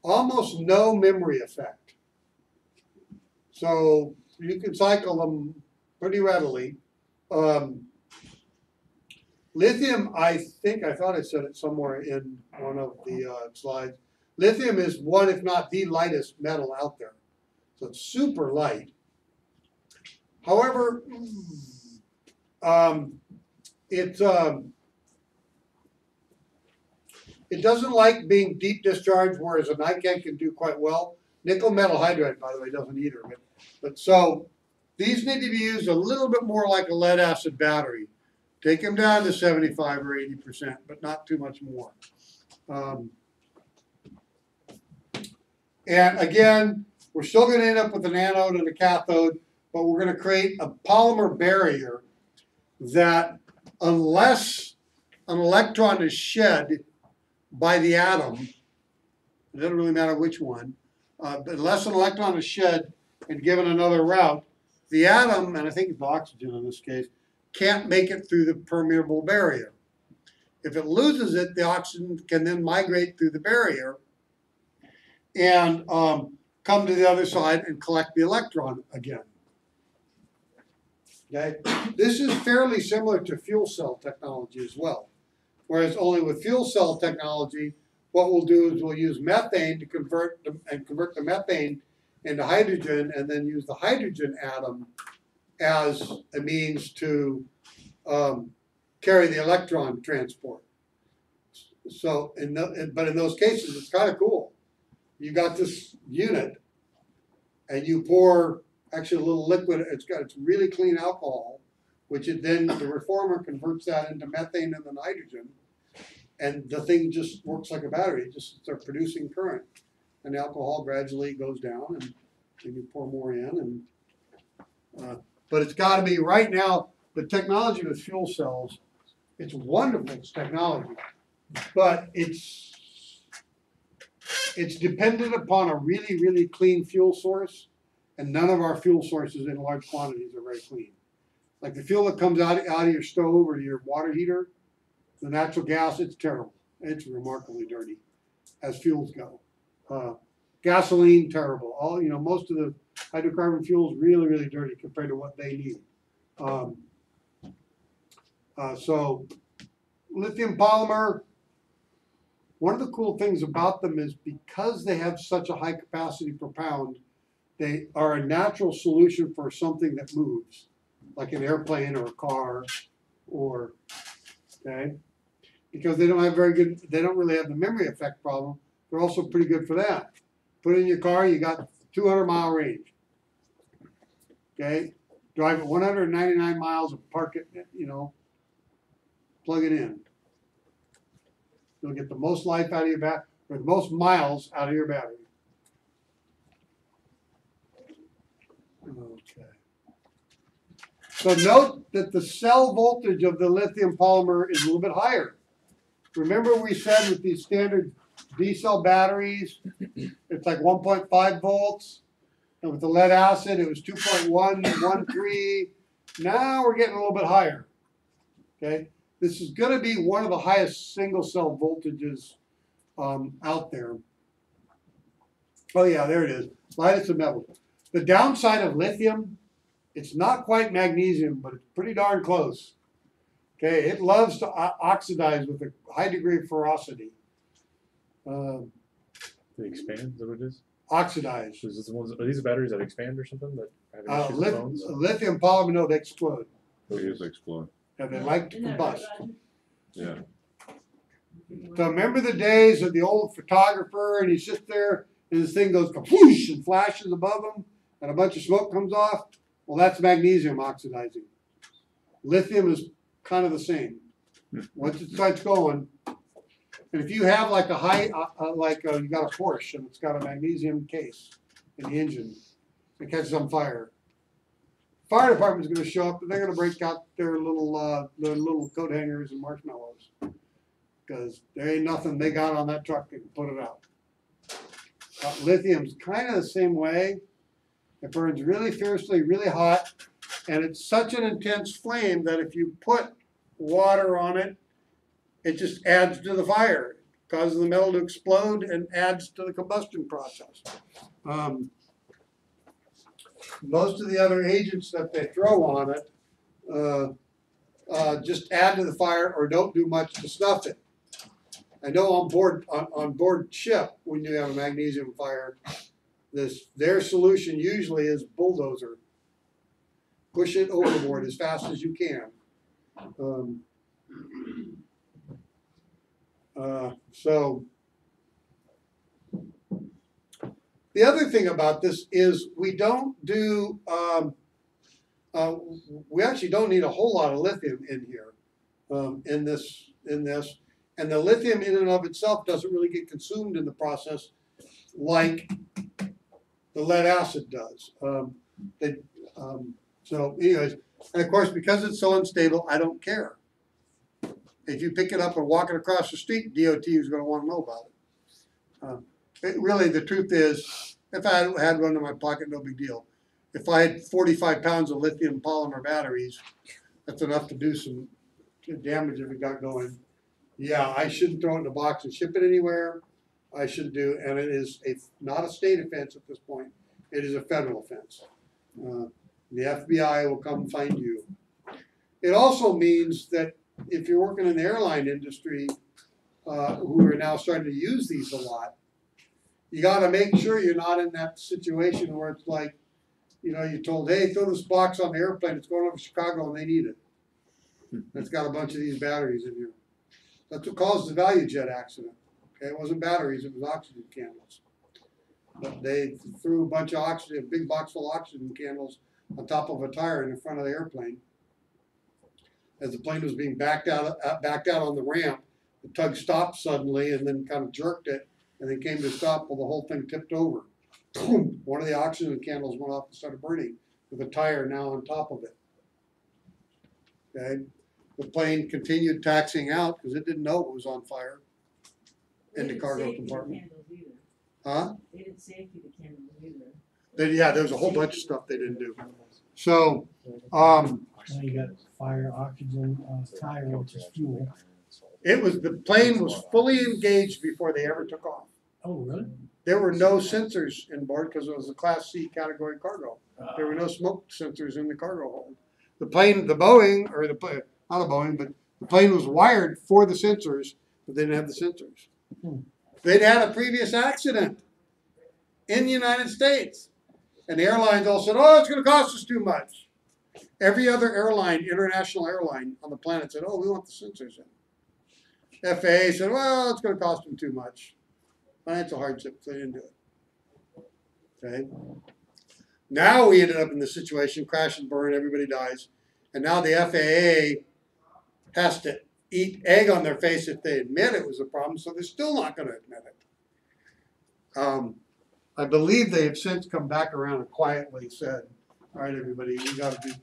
Almost no memory effect. So you can cycle them pretty readily. Lithium, I thought I said it somewhere in one of the slides. Lithium is one, if not the lightest metal out there. So it's super light. However, it doesn't like being deep discharged, whereas a NiCad can do quite well. Nickel metal hydride, by the way, doesn't either. But so these need to be used a little bit more like a lead acid battery. Take them down to 75 or 80%, but not too much more. And again, we're still going to end up with an anode and a cathode, but we're going to create a polymer barrier that, unless an electron is shed by the atom, it doesn't really matter which one, but unless an electron is shed and given another route, the atom, and I think it's oxygen in this case, can't make it through the permeable barrier. If it loses it, the oxygen can then migrate through the barrier and come to the other side and collect the electron again. Okay? This is fairly similar to fuel cell technology as well. Whereas only with fuel cell technology, what we'll do is we'll use methane to convert the methane into hydrogen, and then use the hydrogen atom as a means to carry the electron transport. So, but in those cases, it's kind of cool. You got this unit, and you pour actually a little liquid. It's really clean alcohol, which then the reformer converts that into methane and then hydrogen, and the thing just works like a battery. It just starts producing current, and the alcohol gradually goes down, and then you pour more in. And but it's got to be right now. The technology with fuel cells, it's wonderful. It's technology, but it's dependent upon a really, really clean fuel source, and none of our fuel sources in large quantities are very clean. Like the fuel that comes out of your stove or your water heater, the natural gas, it's terrible. It's remarkably dirty as fuels go. Gasoline, terrible. Most of the hydrocarbon fuels really, really dirty compared to what they need. So lithium polymer, one of the cool things about them is because they have such a high capacity per pound, they are a natural solution for something that moves, like an airplane or a car, or, okay? Because they don't really have the memory effect problem. They're also pretty good for that. Put it in your car, you got 200-mile range. Okay? Drive it 199 miles and park it, plug it in. You'll get the most life out of your battery, or the most miles out of your battery. Okay. So note that the cell voltage of the lithium polymer is a little bit higher. Remember we said with these standard D-cell batteries, it's like 1.5 volts. And with the lead acid, it was 2.113. Now we're getting a little bit higher. Okay? This is going to be one of the highest single cell voltages out there. Oh yeah, there it is. Lightest of metals. The downside of lithium, it's not quite magnesium, but it's pretty darn close. Okay, it loves to oxidize with a high degree of ferocity. They expand, is that what it is? Oxidize. Are these batteries that expand or something? That have issues with phones? Lithium polymer, no, they explode. It is explode. And they like to combust. Yeah. So remember the days of the old photographer, and he sits there, and this thing goes kapoosh and flashes above him, and a bunch of smoke comes off? Well, that's magnesium oxidizing. Lithium is kind of the same. Once it starts going, and if you have like a high, you got a Porsche and it's got a magnesium case in the engine, it catches on fire. Fire department's going to show up and they're going to break out their little coat hangers and marshmallows, because there ain't nothing they got on that truck that can put it out. Lithium's kind of the same way. It burns really fiercely, really hot, And it's such an intense flame that if you put water on it, it just adds to the fire, causes the metal to explode and adds to the combustion process. Most of the other agents that they throw on it just add to the fire or don't do much to snuff it. I know on board ship, when you have a magnesium fire, their solution usually is bulldozer. Push it overboard as fast as you can. So the other thing about this is we don't do, we actually don't need a whole lot of lithium in here, in this. And the lithium in and of itself doesn't really get consumed in the process like the lead acid does. So anyways, and of course, because it's so unstable, I don't care. If you pick it up and walk it across the street, DOT is going to want to know about it. Really, the truth is, if I had one in my pocket, no big deal. If I had 45 pounds of lithium polymer batteries, that's enough to do some damage if it got going. Yeah, I shouldn't throw it in a box and ship it anywhere. I should do, and it is not a state offense at this point. It is a federal offense. The FBI will come find you. It also means that if you're working in the airline industry, who are now starting to use these a lot, you got to make sure you're not in that situation where it's like, you're told, hey, throw this box on the airplane. It's going over to Chicago and they need it. It's got a bunch of these batteries in here. That's what caused the value jet accident. Okay, it wasn't batteries, it was oxygen candles. But they threw a bunch of oxygen, a big box full of oxygen candles on top of a tire in the front of the airplane. As the plane was being backed out on the ramp, the tug stopped suddenly and then kind of jerked it and then came to stop while the whole thing tipped over. Boom! One of the oxygen candles went off and started burning with a tire now on top of it. Okay. The plane continued taxiing out because it didn't know it was on fire in the cargo compartment. Huh? They didn't safety the candles either. Yeah, there was a whole bunch of stuff they didn't do. So, Now you got fire, oxygen, tire, which is fuel. the plane was fully engaged before they ever took off. Oh, really? There were no sensors in board because it was a Class C category cargo. There were no smoke sensors in the cargo hold. The Boeing, or not a Boeing, but the plane was wired for the sensors, but they didn't have the sensors. They'd had a previous accident in the United States. And the airlines all said, oh, it's going to cost us too much. Every other airline, international airline on the planet said, oh, we want the sensors in. FAA said, well, it's going to cost them too much. Financial hardship, so they didn't do it. Okay. Now we ended up in the situation, crash and burn, everybody dies. And now the FAA has to eat egg on their face if they admit it was a problem, so they're still not going to admit it. I believe they have since come back around and quietly said, all right, everybody, we got to do,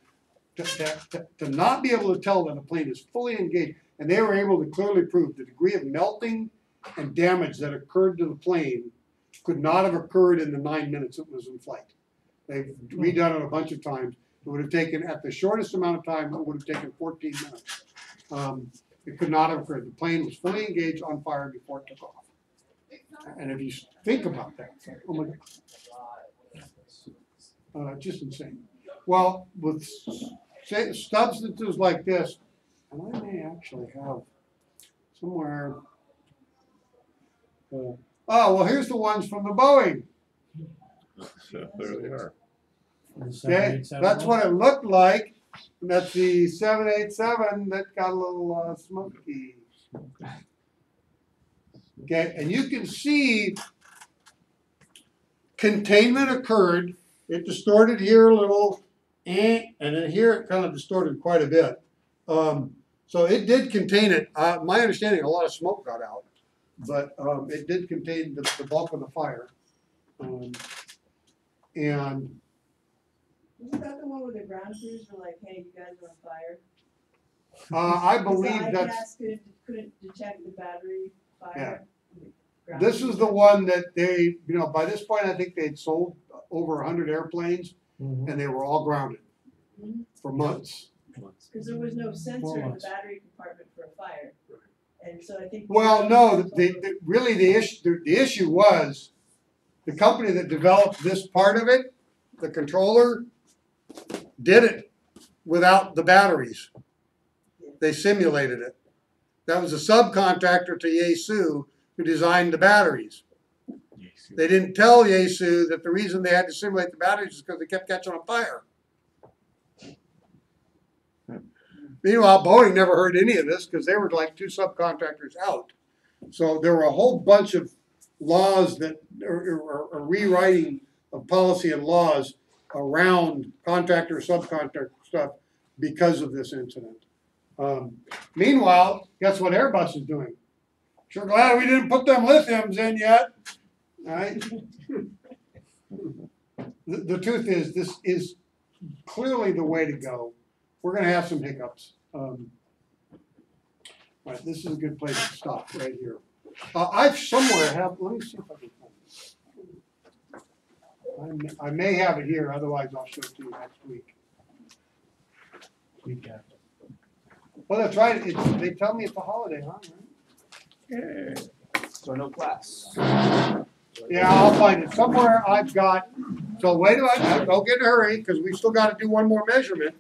to not be able to tell that a plane is fully engaged, and they were able to clearly prove the degree of melting and damage that occurred to the plane could not have occurred in the 9 minutes it was in flight. They've redone it a bunch of times. It would have taken, at the shortest amount of time, it would have taken 14 minutes. It could not have occurred. The plane was fully engaged on fire before it took off. And if you think about that, oh my God, just insane. Well, with substances like this, and I may actually have somewhere. Oh, well, here's the ones from the Boeing. So there they are. Okay, that's what it looked like. And that's the 787 that got a little smoky. Okay, and you can see containment occurred. It distorted here a little, and then here it kind of distorted quite a bit. So it did contain it. My understanding, a lot of smoke got out, but it did contain the bulk of the fire. And Isn't that the one where the ground crews were like, hey, you guys are on fire? I believe The that's. IPS couldn't detect the battery fire? Yeah. This is the one that they, by this point, I think they'd sold over 100 airplanes, and they were all grounded. for months. Cause there was no sensor in the months. battery compartment for a fire. And so I think. Well, no, really the issue was, the company that developed this part of it, the controller, did it without the batteries. They simulated it. That was a subcontractor to Yaesu who designed the batteries. They didn't tell Yaesu that the reason they had to simulate the batteries is because they kept catching on fire. Meanwhile, Boeing never heard any of this because they were like 2 subcontractors out. So there were a whole bunch of laws that are rewriting of policy and laws around contractor, subcontractor stuff because of this incident. Meanwhile, guess what Airbus is doing? Sure glad we didn't put them lithiums in yet. All right? The truth is, this is clearly the way to go. We're going to have some hiccups. All right, this is a good place to stop right here. I've somewhere have, let me see if I can find it. I may have it here, otherwise I'll show it to you next week. Well, that's right, they tell me it's a holiday, huh? Yeah. So no class. Yeah, I'll find it. Somewhere I've got, so wait a minute, don't get in a hurry, because we still got to do one more measurement.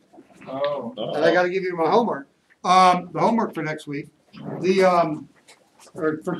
Oh. And I got to give you my homework. The homework for next week, or for